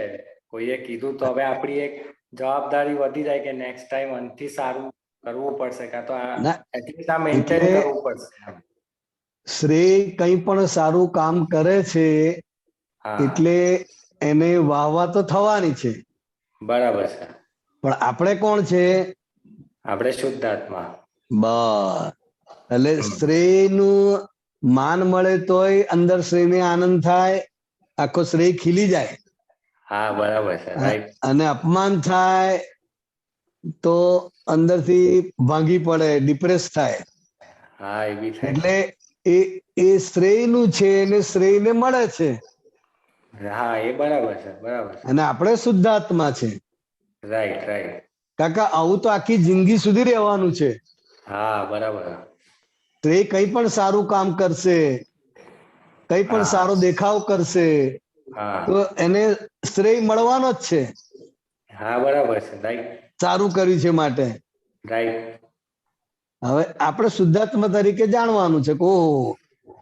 કોઈએ કીધું, તો હવે આપણી એક જવાબદારી વધી જાય કે નેક્સ્ટ ટાઈમ આનાથી સારું કરવું પડશે, કાં તો એટલીસ્ટ આ મેન્ટેન કરવું પડશે. શ્રેય કંઈ પણ સારું કામ કરે છે એટલે એને વાહવા તો થવાની છે. બરાબર છે. પણ આપણે કોણ છે? આપણે શુદ્ધાત્મા. બસ. એટલે શ્રેયનું માન મળે તોય અંદર શ્રેયને આનંદ થાય, આખો શ્રેય ખીલી જાય. હા, બરાબર છે. રાઈટ. અને અપમાન થાય તો અંદરથી ભાંગી પડે, ડિપ્રેસ થાય. હા, એ બી થાય. એટલે એ શ્રેયનું છે અને શ્રેયને મળે છે. હા, એ બરાબર છે. બરાબર છે. અને આપણે શુદ્ધાત્મા છે. Right, right. કાકા આવું તો આખી જિંદગી સુધી રહેવાનું છે. હા, બરાબર. શ્રેય કંઈ પણ સારું કામ કરશે, કંઈ પણ સારો દેખાવ કરશે તો એને શ્રેય મળવાનો જ છે. હા, બરાબર છે. રાઈટ. સારું કર્યું છે માટે. રાઈટ. હવે આપણે શુદ્ધાત્મા તરીકે જાણવાનું છે કે ઓહો,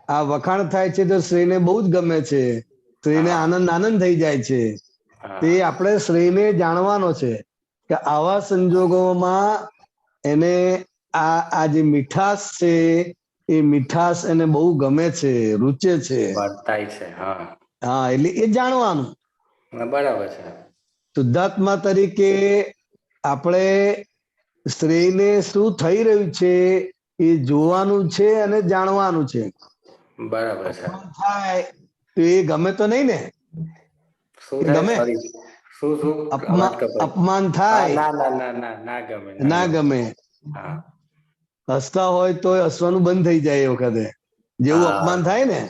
આ વખાણ થાય છે તો શ્રેયને બહુ જ ગમે છે, શ્રેયને આનંદ થઈ જાય છે. તે આપણે શ્રેયને જાણવાનો છે કે આવા સંજોગોમાં એને આ જે મીઠાશ છે એ મીઠાશ એને બહુ ગમે છે, રૂચે છે. વર્તાય છે. હા, હા, એટલે એ જાણવાનું. બરાબર છે. શુદ્ધાત્મા તરીકે આપણે શ્રેયને શું થઈ રહ્યું છે એ જોવાનું છે અને જાણવાનું છે. બરાબર છે. થાય તો એ ગમે તો નહીં ને? ગમે? અપમાન થાય, ના ગમે. હસતા હોય તો હસવાનું બંધ થઈ જાય. એ વખતે જેવું અપમાન થાય ને,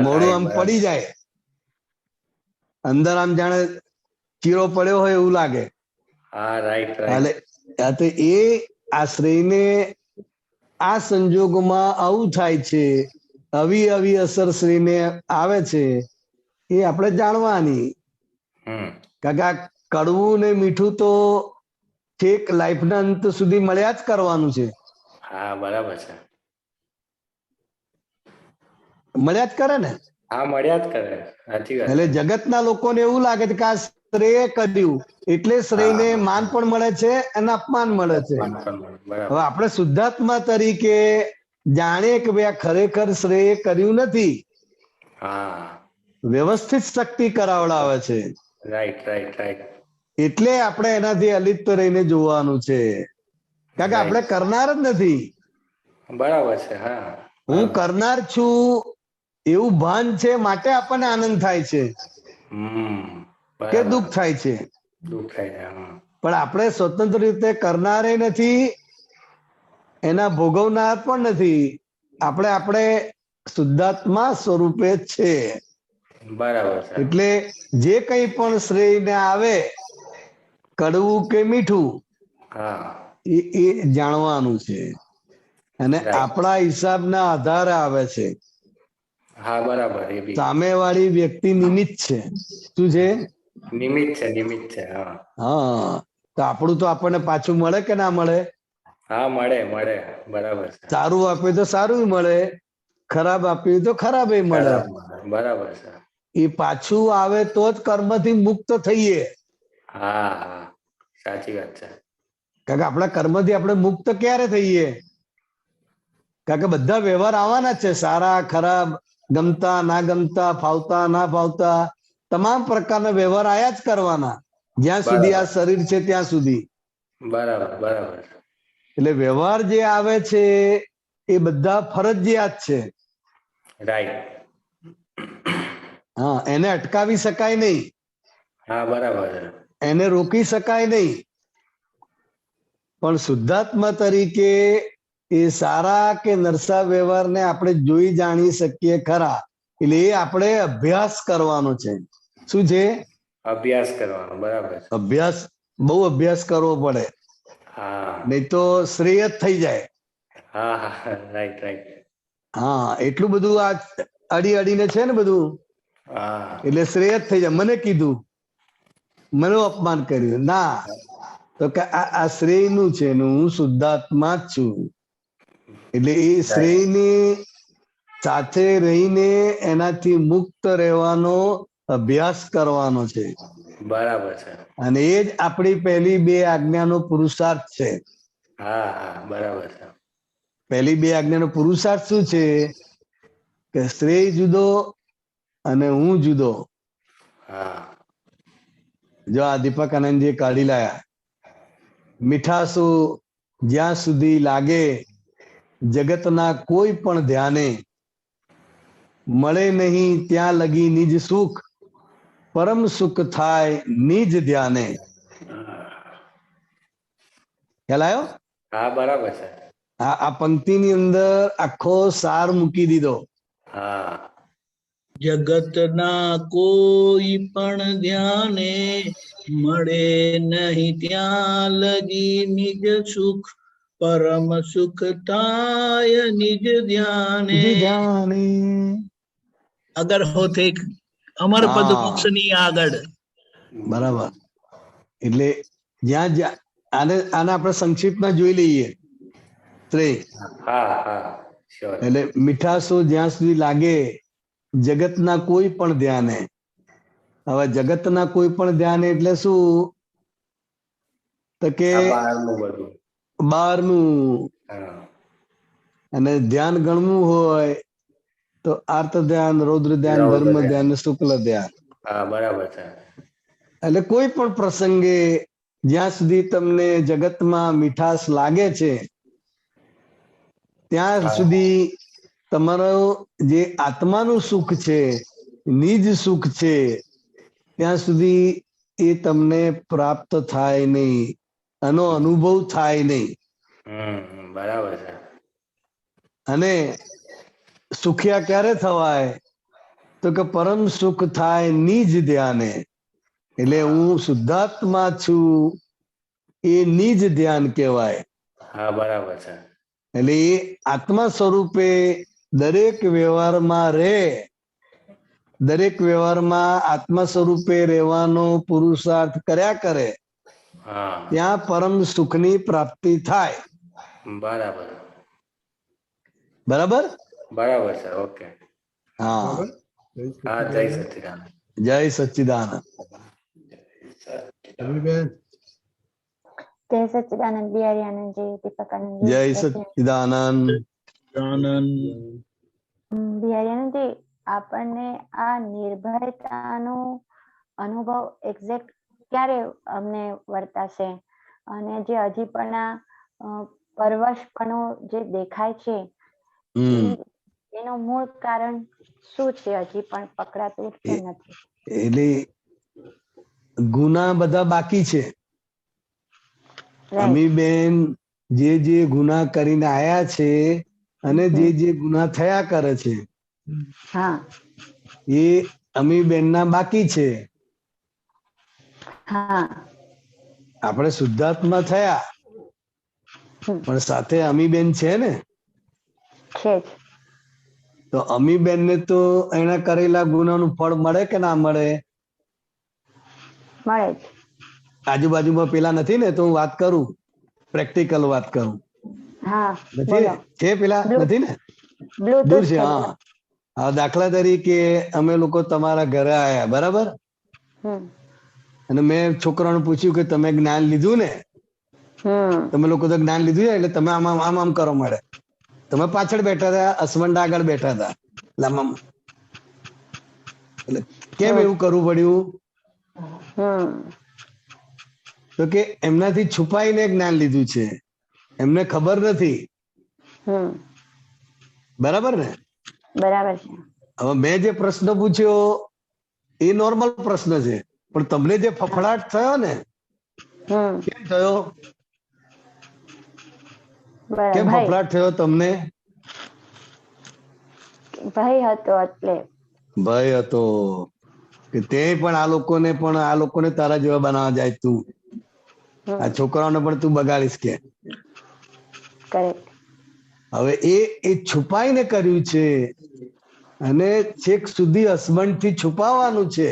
મોઢું આમ પડી જાય, અંદર આમ જાણે ચીરો પડ્યો હોય એવું લાગે. હા, રાઈટ, રાઈટ. એ આશ્રયને આ સંજોગોમાં આવું થાય છે, આવી અસર શ્રીને આવે છે, એ આપણે જાણવાની. કારણ કે આ કડવું ને મીઠું તો છેક લાઈફના અંત સુધી મળ્યા જ કરવાનું છે. હા, બરાબર છે. મળ્યા જ કરે ને? હા, મળ્યા જ કરે. સાચી વાત. એટલે જગતના લોકોને એવું લાગે છે કે આ શ્રેય કર્યું એટલે શ્રેયને માન પણ મળે છે અને અપમાન મળે છે. હવે આપણે શુદ્ધાત્મા તરીકે જાણીએ કે ભાઈ આ ખરેખર શ્રેય કર્યું નથી, વ્યવસ્થિત શક્તિ કરાવડાવે છે. Right, right, right. એટલે આપણે એનાથી અલિપ્ત રહીને જોવાનું છે, કારણ કે આપણે કરનાર જ નથી. બરાબર છે. હા, હું કરનાર છું એવું ભાન છે માટે આપણને આનંદ થાય છે કે દુઃખ થાય છે. દુઃખ થાય છે. પણ આપણે સ્વતંત્ર રીતે કરનારે નથી, એના ભોગવનાર પણ નથી. આપણે શુદ્ધાત્મા સ્વરૂપે છે. બરાબર છે. એટલે જે કંઈ પણ શ્રેયને આવે, કડવું કે મીઠું, એ જાણવાનું છે અને આપણા હિસાબના આધારે આવે છે. હા, બરાબર. એ બી સામેવાળી વ્યક્તિ નિમિત્ત છે. શું છે? નિમિત્ત છે. નિમિત્ત છે. હા, તો આપણું તો આપણને પાછું મળે કે ના મળે? હા, મળે, મળે. બરાબર છે. સારું આપ્યું તો સારું મળે, ખરાબ આપ્યું તો ખરાબ મળે. બરાબર છે. એ પાછું આવે તો જ કર્મથી મુક્ત થઈએ. હા, હા, સાચી વાત છે. કારણ કે આપણા કર્મથી આપણે મુક્ત ક્યારે થઈએ? કારણ કે બધા વ્યવહાર આવવાના છે, સારા ખરાબ, ગમતા ના ગમતા, ફાવતા ના ફાવતા, તમામ પ્રકારના વ્યવહાર આયા જ કરવાના જ્યાં સુધી આ શરીર છે ત્યાં સુધી. બરાબર, બરાબર. એટલે વ્યવહાર જે આવે છે એ બધા ફરજિયાત છે. રાઈટ. હા, એને અટકાવી શકાય નહીં, હા બરાબર છે. એને રોકી શકાય નહીં, પણ શુદ્ધાત્મા તરીકે એ સારા કે નરસા વ્યવહારને આપણે જોઈ જાણી શકીએ ખરા. એટલે એ આપણે અભ્યાસ કરવાનો છે. શું છે? અભ્યાસ કરવાનો. બરાબર છે. અભ્યાસ, બહુ અભ્યાસ કરવો પડે, હા નહીં તો શ્રેય જ થઈ જાય. હા હા રાઈટ રાઈટ. હા, એટલું બધું આ અડી અડીને છે ને બધું, હા એટલે શ્રેય જ થઈ જાય. મને કીધું, મને અપમાન કર્યું ના, તો કે આ શ્રેયનું છે ને હું શુદ્ધાત્મા જ છું. એટલે એ શ્રેયની સાથે રહીને એનાથી મુક્ત રહેવાનો અભ્યાસ કરવાનો છે. બરાબર છે. અને એ જ આપણી પહેલી બે આજ્ઞાનો પુરુષાર્થ છે. હા હા બરાબર છે. પહેલી બે આજ્ઞાનો પુરુષાર્થ શું છે? કે શ્રેય જુદો અને હું જુદો. હા જો આ દીપક આનંદજી કાઢી લાયા, મીઠાશો જ્યાં સુધી લાગે જગતના કોઈ પણ ધ્યાને, મળે નહીં ત્યાં લગી નિજ સુખ, પરમ સુખ થાય નિજ ધ્યાને. ખ્યાલ આવ્યો? હા બરાબર છે. આ પંક્તિની અંદર આખો સાર મૂકી દીધો. હા જગતના કોઈ પણ ધ્યાને, મળે નહીં ત્યાં લગી નિજ સુખ, પરમ સુખ થાય નિજ ધ્યાને. અગર હોતે અમર પદ મોક્ષની આગળ. બરાબર. એટલે જ્યાં જ્યાં આને આપણે સંક્ષિપ્તમાં જોઈ લઈએ. હા હા શ્યોર. એટલે મીઠાશો જ્યાં સુધી લાગે જગતના કોઈ પણ ધ્યાને. હવે જગતના કોઈ પણ ધ્યાન એટલે શું? તો કે બહારનું. અને ધ્યાન ગણવું હોય તો આર્ત ધ્યાન, રૌદ્ર ધ્યાન, ધર્મ ધ્યાન, શુક્લ ધ્યાન. હા બરાબર છે. એટલે કોઈ પણ પ્રસંગે જ્યાં સુધી તમને જગતમાં મીઠાશ લાગે છે ત્યાં સુધી તમારો જે આત્માનું સુખ છે, નિજ સુખ છે, ત્યાં સુધી એ તમને પ્રાપ્ત થાય નહીં, એનો અનુભવ થાય નહીં. બરાબર છે. અને સુખ્યા ક્યારે થવાય? તો કે પરમ સુખ થાય નિજ ધ્યાને. એટલે હું શુદ્ધાત્મા છું એ નિજ ધ્યાન કહેવાય. હા બરાબર છે. એટલે એ આત્મા સ્વરૂપે દરેક વ્યવહારમાં રહે, દરેક વ્યવહારમાં આત્મા સ્વરૂપે રહેવાનો પુરુષાર્થ કર્યા કરે, ત્યાં પરમ સુખની પ્રાપ્તિ થાય. બરાબર બરાબર બરાબર છે. ઓકે. હા હા જય સચ્ચિદાનંદ. જય સચ્ચિદાનંદ. જય સચ્ચિદાનંદ. બિહારી આનંદજી, દીપક આનંદજી. જય સચ્ચિદાનંદ. બિહારી આનંદજી, આપણને આ નિર્ભયતાનો અનુભવ એક્ઝેક્ટ ક્યારે અમને વર્તાશે? અને જે હજી પણ આ પરવશપણું જે દેખાય છે એનું મૂળ કારણ શું છે? હજી પણ પકડાતું કેમ નથી? એટલે ગુના બધા બાકી છે. અમીબેન જે ગુના કરીને આયા છે અને જે ગુના થયા કરે છે એ અમીબેન ના બાકી છે. આપણે શુદ્ધાત્મા થયા પણ સાથે અમીબેન છે ને. તો અમીબેન ને તો એના કરેલા ગુનાનું ફળ મળે કે ના મળે? મળે. આજુબાજુમાં પેલા નથી ને, તો હું વાત કરું, પ્રેક્ટિકલ વાત કરું. છે પેલા નથી ને? દૂર છે. હા, દાખલા તરીકે અમે લોકો તમારા ઘરે આયા, બરાબર? અને મેં છોકરાને પૂછ્યું કે તમે જ્ઞાન લીધું ને? તમે લોકો તો જ્ઞાન લીધું છે, એટલે તમે આમ આમ આમ કરો મળે. તમે પાછળ બેઠા હતા, હસબન્ડ આગળ બેઠા હતા. એટલે કેમ એવું કરવું પડ્યું? તો કે એમનાથી છુપાઈને જ્ઞાન લીધું છે, એમને ખબર નથી. બરાબર ને? બરાબર છે. હવે મેં જે પ્રશ્ન પૂછ્યો એ નોર્મલ પ્રશ્ન છે, પણ તમને જે ફફડાટ થયો ને કેમ થયો? કેમ ફફડાટ થયો તમને? ભય હતો એટલે. ભય હતો કે તે પણ આ લોકોને તારા જેવા બનાવવા જાય તું, આ છોકરાઓને પણ તું બગાડીશ કે. હવે એ છુપાઈને કર્યું છે અને છેક સુધી હસબન્ડ થી છુપાવવાનું છે,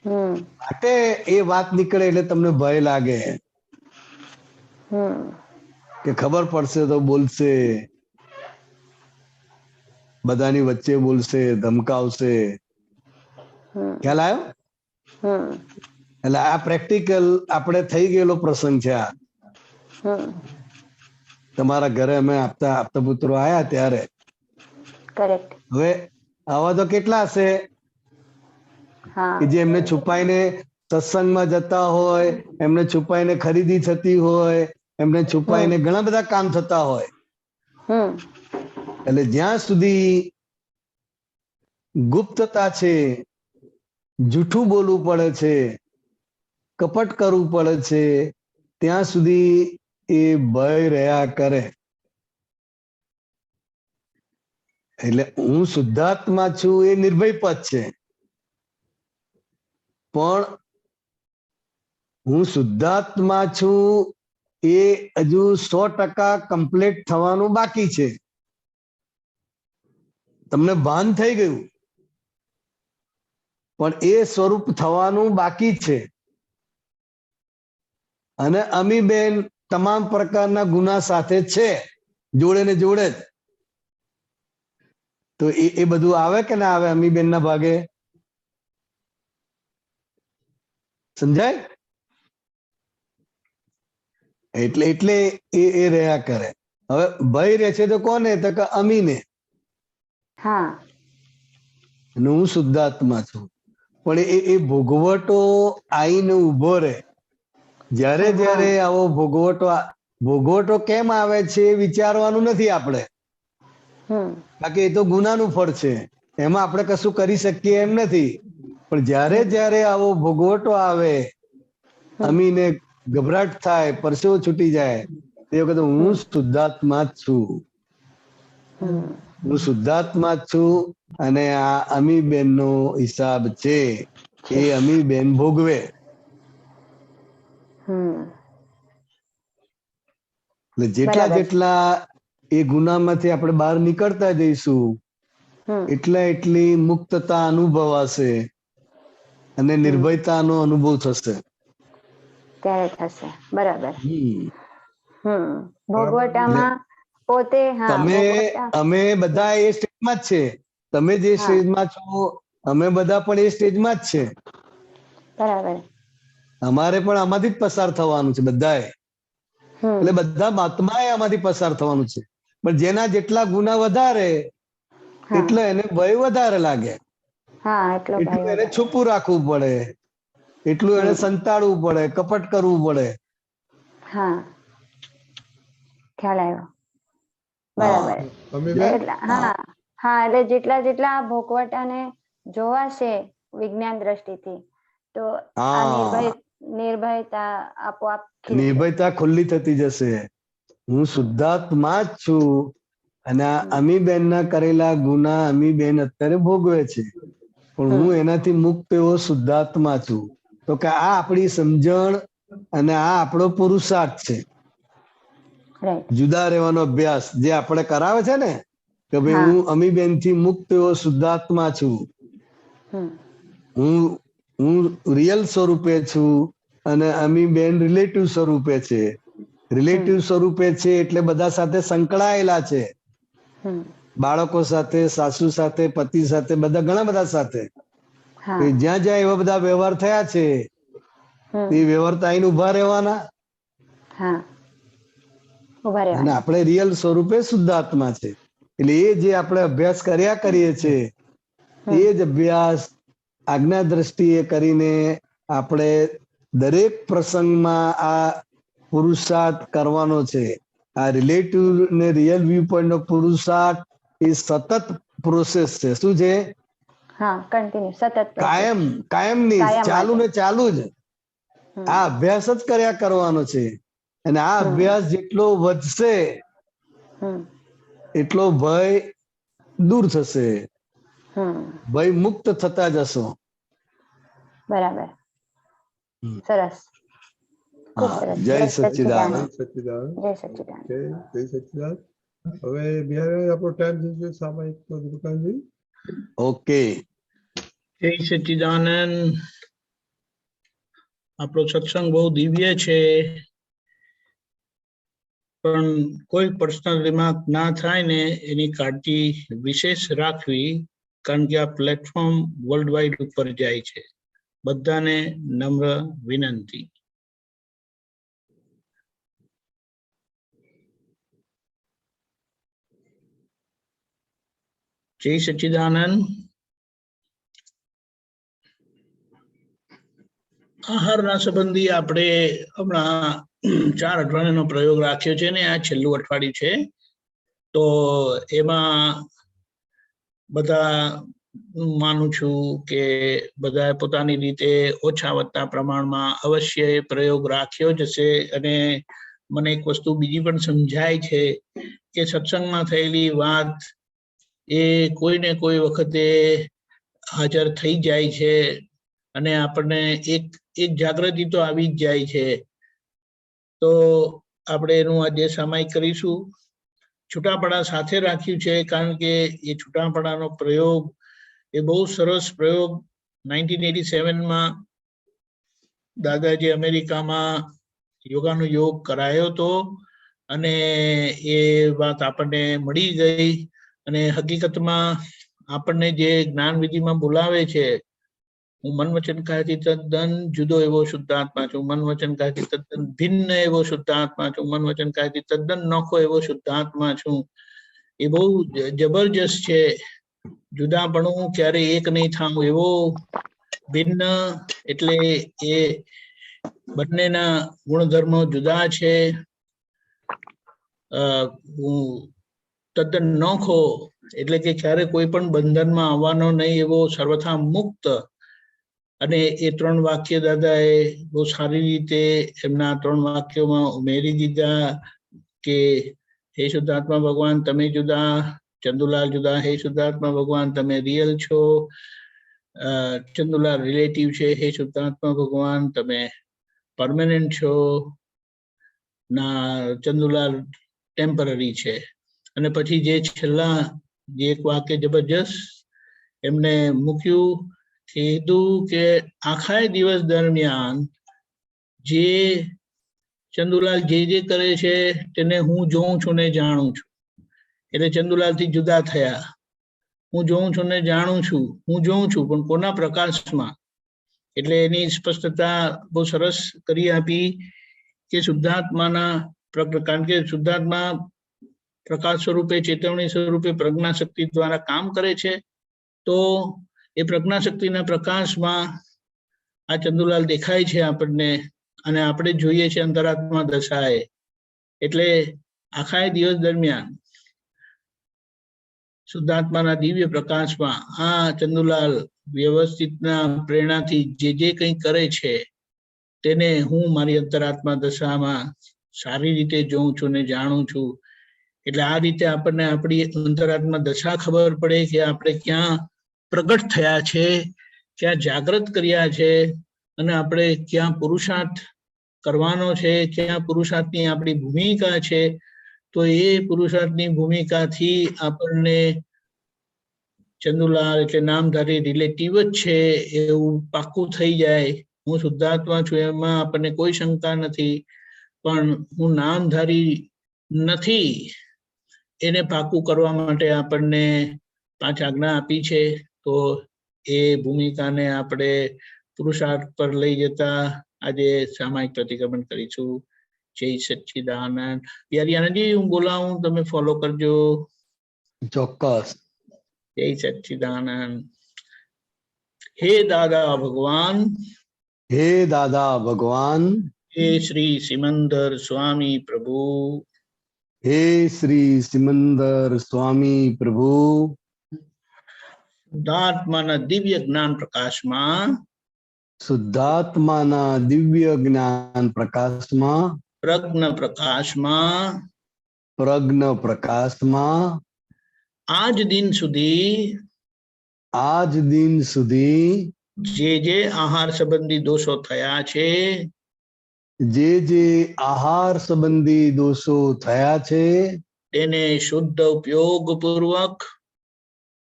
માટે એ વાત નીકળે એટલે તમને ભય લાગે કે ખબર પડશે તો બોલશે, બધાની વચ્ચે બોલશે, ધમકાવશે. ખ્યાલ આવ્યો? એટલે આ પ્રેક્ટિકલ આપણે થઈ ગયેલો પ્રસંગ છે. આ તમારા ઘરે અમે આપતા પુત્રો આયા ત્યારે. હવે આવા તો કેટલા હશે કે જે એમને છુપાઈને સત્સંગમાં જતા હોય, એમને છુપાઈને ખરીદી થતી હોય, એમને છુપાઈને ઘણા બધા કામ થતા હોય. એટલે જ્યાં સુધી ગુપ્તતા છે, જૂઠું બોલવું પડે છે, કપટ કરવું પડે છે, ત્યાં સુધી એ ભય રહ્યા કરે. એટલે હું શુદ્ધાત્મા છું એ નિર્ભય પદ છે, પણ હું શુદ્ધાત્મા છું એ હજુ 100% કમ્પ્લીટ થવાનું બાકી છે. તમને ભાન થઈ ગયું, પણ એ સ્વરૂપ થવાનું બાકી છે. અને અમીબેન તમામ પ્રકારના ગુના સાથે છે, જોડે ને જોડે જ. તો એ બધું આવે કે ના આવે અમીબેન ના ભાગે? સમજાય? એટલે એ રહ્યા કરે. હવે ભય રહે છે તો કોને? તો કે અમીને. હું શુદ્ધાત્મા છું, પણ એ ભોગવટો આઈને ઉભો રહે. જ્યારે જ્યારે આવો ભોગવટો કેમ આવે છે વિચારવાનું નથી આપણે, બાકી એ તો ગુનાનું ફળ છે, એમાં આપણે કશું કરી શકીએ એમ નથી. પણ જ્યારે જ્યારે આવો ભોગવટો આવે, અમીને ગભરાટ થાય, પરસેવો છૂટી જાય, તે વખતે હું શુદ્ધાત્મા જ છું, હું શુદ્ધાત્મા જ છું. અને આ અમીબેન નો હિસાબ છે એ અમીબેન ભોગવે. એટલે જેટલા એ ગુનામાંથી આપણે બહાર નીકળતા જઈશું, એટલી મુક્તતા અનુભવાશે અને નિર્ભયતાનો અનુભવ થશે. ત્યારે થશે. બરાબર. ભોગવટામાં પોતે અમે બધા એ સ્ટેજમાં જ છે. તમે જે સ્ટેજમાં છો, અમે બધા પણ એ સ્ટેજમાં જ છે. બરાબર. અમારે પણ આમાંથી જ પસાર થવાનું છે બધાએ. એટલે બધા મહાત્માએ આમાંથી પસાર થવાનું છે. પણ જેના જેટલા ગુના વધારે, એટલે એને ભય વધારે લાગે, એટલું એને છુપું રાખવું પડે, એટલું એને સંતાડવું પડે, કપટ કરવું પડે. ખ્યાલ આવ્યો. બરાબર. એટલે જેટલા ભોગવટાને જોવાશે વિજ્ઞાન દ્રષ્ટિથી, તો નિર્ભયતા આપોઆપ નિર્ભયતા ખુલ્લી થતી જશે. હું શુદ્ધાત્મા જ છું અને આ અમીબેન ના કરેલા ગુના અમીબેન અત્યારે ભોગવે છે, પણ હું એનાથી મુક્ત એવો શુદ્ધાત્મા છું. તો કે આ આપણી સમજણ અને આ આપણો પુરુષાર્થ છે. જુદા રહેવાનો અભ્યાસ જે આપણે કરાવે છે ને, કે ભાઈ હું અમીબેન થી મુક્ત એવો શુદ્ધાત્મા છું, હું રિયલ સ્વરૂપે છું અને અમીબેન રિલેટિવ સ્વરૂપે છે. રિલેટિવ સ્વરૂપે છે એટલે બધા સાથે સંકળાયેલા છે, બાળકો સાથે, સાસુ સાથે, પતિ સાથે, બધા ઘણા બધા સાથે. જ્યાં જ્યાં એવા બધા વ્યવહાર થયા છે, એ વ્યવહાર તો આઈને ઉભા રહેવાના. અને આપણે રિયલ સ્વરૂપે શુદ્ધાત્મા છે. એટલે એ જે આપણે અભ્યાસ કર્યા કરીએ છીએ, એ જ અભ્યાસ આજ્ઞા દ્રષ્ટિએ કરીને આપણે દરેક પ્રસંગમાં આ પુરુષાર્થ કરવાનો છે. આ રિલેટિવ ને રિયલ વ્યૂ પોઈન્ટ નો પુરુષાર્થ એ સતત પ્રોસેસ છે. શું છે? હા કન્ટિન્યુ સતત કાયમ કાયમ ની કાયમ ચાલુ ને માટે. ચાલુ જ આ અભ્યાસ જ કર્યા કરવાનો છે અને આ અભ્યાસ જેટલો વધશે એટલો ભય દૂર થશે, ભય મુક્ત થતા જશો. બરાબર, સરસ, ખૂબ સરસ. જય સચ્ચિદાનંદ. જય સચ્ચિદાનંદ. જય સચ્ચિદાનંદ. હવે બિહારી આપણો ટાઈમ થશે સામાયિક તો દુકાનજી. ઓકે, જય સચ્ચિદાનંદ. આપણો સત્સંગ બહુ દિવ્ય છે, પણ કોઈ પર્સનલ રિમાર્ક ના થાય ને એની કાળજી વિશેષ રાખવી, કારણ કે આ પ્લેટફોર્મ વર્લ્ડ વાઇડ ઉપર જાય છે. બધાને નમ્ર વિનંતી. જય સચ્ચિદાનંદ. આહારના સંબંધી આપણે હમણાં 4 અઠવાડિયાનો પ્રયોગ રાખ્યો છે ને આ છેલ્લું અઠવાડિયું છે. તો એમાં બધા માનું છું કે બધાએ પોતાની રીતે ઓછા વત્તા પ્રમાણમાં અવશ્ય એ પ્રયોગ રાખ્યો જ હશે. અને મને એક વસ્તુ બીજી પણ સમજાય છે કે સત્સંગમાં થયેલી વાત એ કોઈને કોઈ વખતે હાજર થઈ જાય છે અને આપણને એક જાગૃતિ તો આવી જ જાય છે. તો આપણે એનું આજે સામાયિક કરીશું. છૂટાપડા સાથે રાખ્યું છે કારણ કે એ છૂટાપડાનો પ્રયોગ એ બહુ સરસ પ્રયોગ 1987માં દાદાજી અમેરિકામાં યોગાનો યોગ કરાયો હતો અને એ વાત આપણને મળી ગઈ. અને હકીકતમાં આપણને જે જ્ઞાન વિધિમાં બોલાવે છે, હું મન વચન કાયાથી તદ્દન જુદો એવો શુદ્ધાત્મા છું, મન વચન કાયાથી તદ્દન ભિન્ન એવો શુદ્ધાત્મા છું, મન વચન કાયાથી તદ્દન નોખો એવો શુદ્ધાત્મા છું. એ બહુ જબરજસ્ત છે. જુદાપણું ક્યારે એક નહીં થાવું એવો ભિન્ન, એટલે એ બંનેના ગુણધર્મો જુદા છે. તદ્દન નોખો એટલે કે ક્યારે કોઈ પણ બંધનમાં આવવાનો નહીં એવો સર્વથા મુક્ત. અને એ 3 વાક્ય દાદાએ બહુ સારી રીતે એમના 3 વાક્યોમાં ઉમેરી દીધા કે હે શુદ્ધાત્મા ભગવાન તમે જુદા, ચંદુલાલ જુદા. હે શુદ્ધાત્મા ભગવાન તમે રિયલ છો, ચંદુલાલ રિલેટિવ છે. હે શુદ્ધાત્મા ભગવાન તમે પરમેનન્ટ છો, ના ચંદુલાલ ટેમ્પરરી છે. અને પછી જે છેલ્લા જે એક વાક્ય જબરજસ્ત એમને મૂક્યું, કીધું કે આખા દિવસ દરમિયાન જે ચંદુલાલ જે કરે છે તેને હું જોઉં છું ને જાણું છું. એટલે ચંદુલાલથી જુદા થયા. હું જોઉં છું ને જાણું છું, હું જોઉં છું પણ કોના પ્રકાશમાં. એટલે એની સ્પષ્ટતા બહુ સરસ કરી આપી કે શુદ્ધાત્માના કારણ કે શુદ્ધાત્મા પ્રકાશ સ્વરૂપે, ચેતવણી સ્વરૂપે પ્રજ્ઞા શક્તિ દ્વારા કામ કરે છે. તો એ પ્રજ્ઞા શક્તિના પ્રકાશમાં આ ચંદુલાલ દેખાય છે આપણને અને આપણે જોઈએ છે અંતરાત્મા દશાએ. એટલે આખા દિવસ દરમિયાન શુદ્ધાત્માના દિવ્ય પ્રકાશમાં આ ચંદુલાલ વ્યવસ્થિતના પ્રેરણાથી જે કંઈ કરે છે તેને હું મારી અંતરાત્મા દશામાં સારી રીતે જોઉં છું ને જાણું છું. એટલે આ રીતે આપણને આપણી અંતરાત્મા દશા ખબર પડે કે આપણે ક્યાં પ્રગટ થયા છે, ક્યાં જાગૃત કર્યા છે અને આપણે ક્યાં પુરુષાર્થ કરવાનો છે, ક્યાં પુરુષાર્થની આપણી ભૂમિકા છે. તો એ પુરુષાર્થની ભૂમિકાથી આપણને ચંદુલાલ એટલે નામધારી રિલેટિવ જ છે એવું પાક્કું થઈ જાય. હું શુદ્ધાત્મા છું એમાં આપણને કોઈ શંકા નથી, પણ હું નામધારી નથી એને પાકું કરવા માટે આપણને 5 આજ્ઞા આપી છે. તો એ ભૂમિકાને આપણે પુરુષાર્થ પર લઈ જતા આજે સામાયિક પ્રતિક્રમણ કરીશું. જય સચ્ચિદાનંદ. પ્યારી આનંદજી, હું બોલાવું તમે ફોલો કરજો. ચોક્કસ. જય સચ્ચિદાનંદ. હે દાદા ભગવાન, હે દાદા ભગવાન, હે શ્રી સિમંદર સ્વામી પ્રભુ, હે શ્રી સિમંદર સ્વામી પ્રભુ, શુદ્ધાત્માના દિવ્ય જ્ઞાન પ્રકાશમાં શુદ્ધાત્માના દિવ્ય જ્ઞાન પ્રકાશમાં પ્રજ્ઞ પ્રકાશમાં પ્રજ્ઞ પ્રકાશમાં આજ દિન સુધી જે આહાર સંબંધી દોષો થયા છે જે આહાર સંબંધી દોષો થયા છે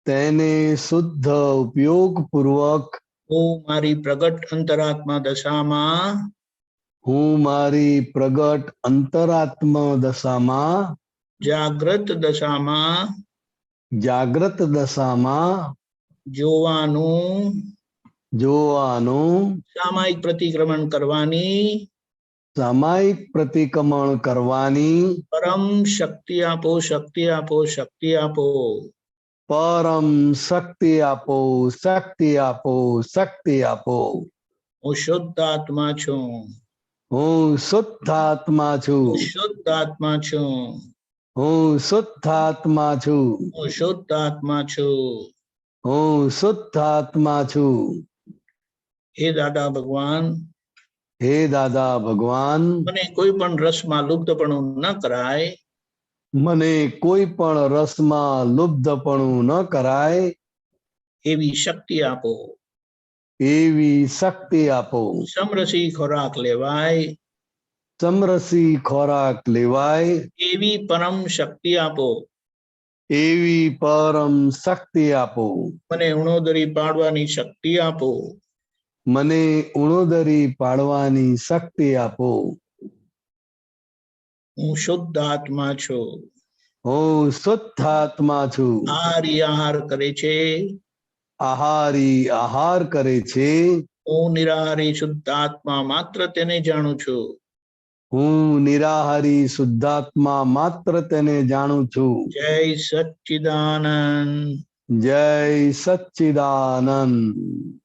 તેને શુદ્ધ ઉપયોગ પૂર્વક હું મારી પ્રગટ અંતરાત્મા દશામાં જાગ્રત દશામાં જોવાનું સામાયિક પ્રતિક્રમણ કરવાની પરમ શક્તિ આપો પરમ શક્તિ આપો હું શુદ્ધ આત્મા છું હું શુદ્ધ આત્મા છું હે દાદા ભગવાન મને કોઈ પણ રસમાં લુપ્તપણું ન કરાય એવી શક્તિ આપો સમરસી ખોરાક લેવાય એવી પરમ શક્તિ આપો મને ઉણોદરી પાડવાની શક્તિ આપો હું શુદ્ધ આત્મા છું આહારી આહાર કરે છે હું નિરાહારી શુદ્ધાત્મા માત્ર તેને જાણું છું જય સચ્ચિદાનંદ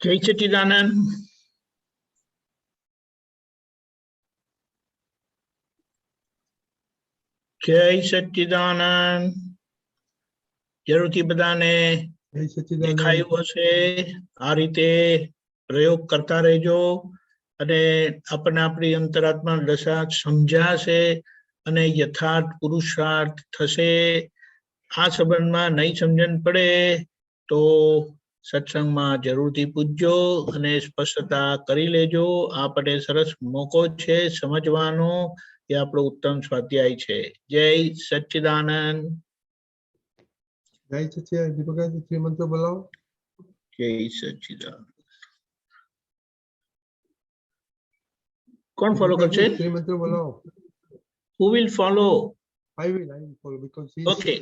जय सच्चिदानंद। जय सच्चिदानंद। જરૂરથી બધાને દેખાયું હશે આ રીતે પ્રયોગ કરતા રહેજો અને આપણને આપણી અંતરાત્મા દશા સમજાશે અને યથાર્થ પુરુષાર્થ થશે। આ સંબંધમાં નહીં સમજણ પડે તો સત્સંગમાં જરૂરથી પૂછજો અને સ્પષ્ટતા કરી લેજો। આપણે સરસ મોકો છે સમજવાનો, એ આપણો ઉત્તમ સ્વાધ્યાય છે। જય સચ્ચિદાનંદ। જય સચ્ચિદાનંદ। દીપકભાઈ શ્રી મંત્ર બોલાવો। જય સચ્ચિદાનંદ। કોણ ફોલો કરશે? શ્રી મંત્ર બોલાવો। Who will follow? I will follow because he Okay.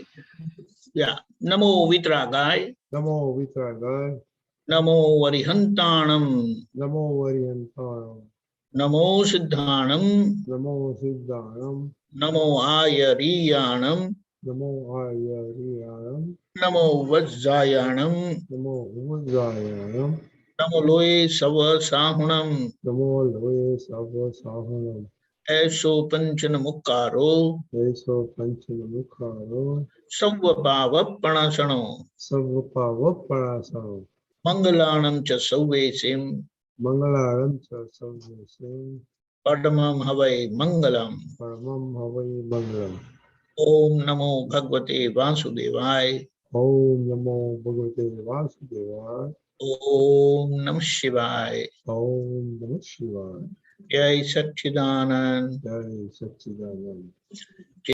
Yeah. Namo Vitragaya. Namo Vitragaya. Namo Varihantanam. Namo Varihantanam. Namo Siddhanam. Namo Siddhanam. Namo Ayariyanam. Namo Ayariyanam. Namo Vajjayanam. Namo Vajjayanam. Namo Loe Sava Sahunam. Namo Loe Sava Sahunam. ऐसो पंचन मुक्कारो ऐसो पंचन मुक्कारो सर्व पाव प्रणाशनो सर्व पाव प्रणाशनो मंगलाणं च सौवेसिं मंगलाणं च सौवेसिं परमं हवै मंगलम। परमं हवै मंगलम। ओम नमो भगवते वासुदेवाय। ओम नमो भगवते वासुदेवाय। ओम नमः शिवाय। ओम नमः शिवाय। जय सच्चिदानंद। जय सच्चिदानंद।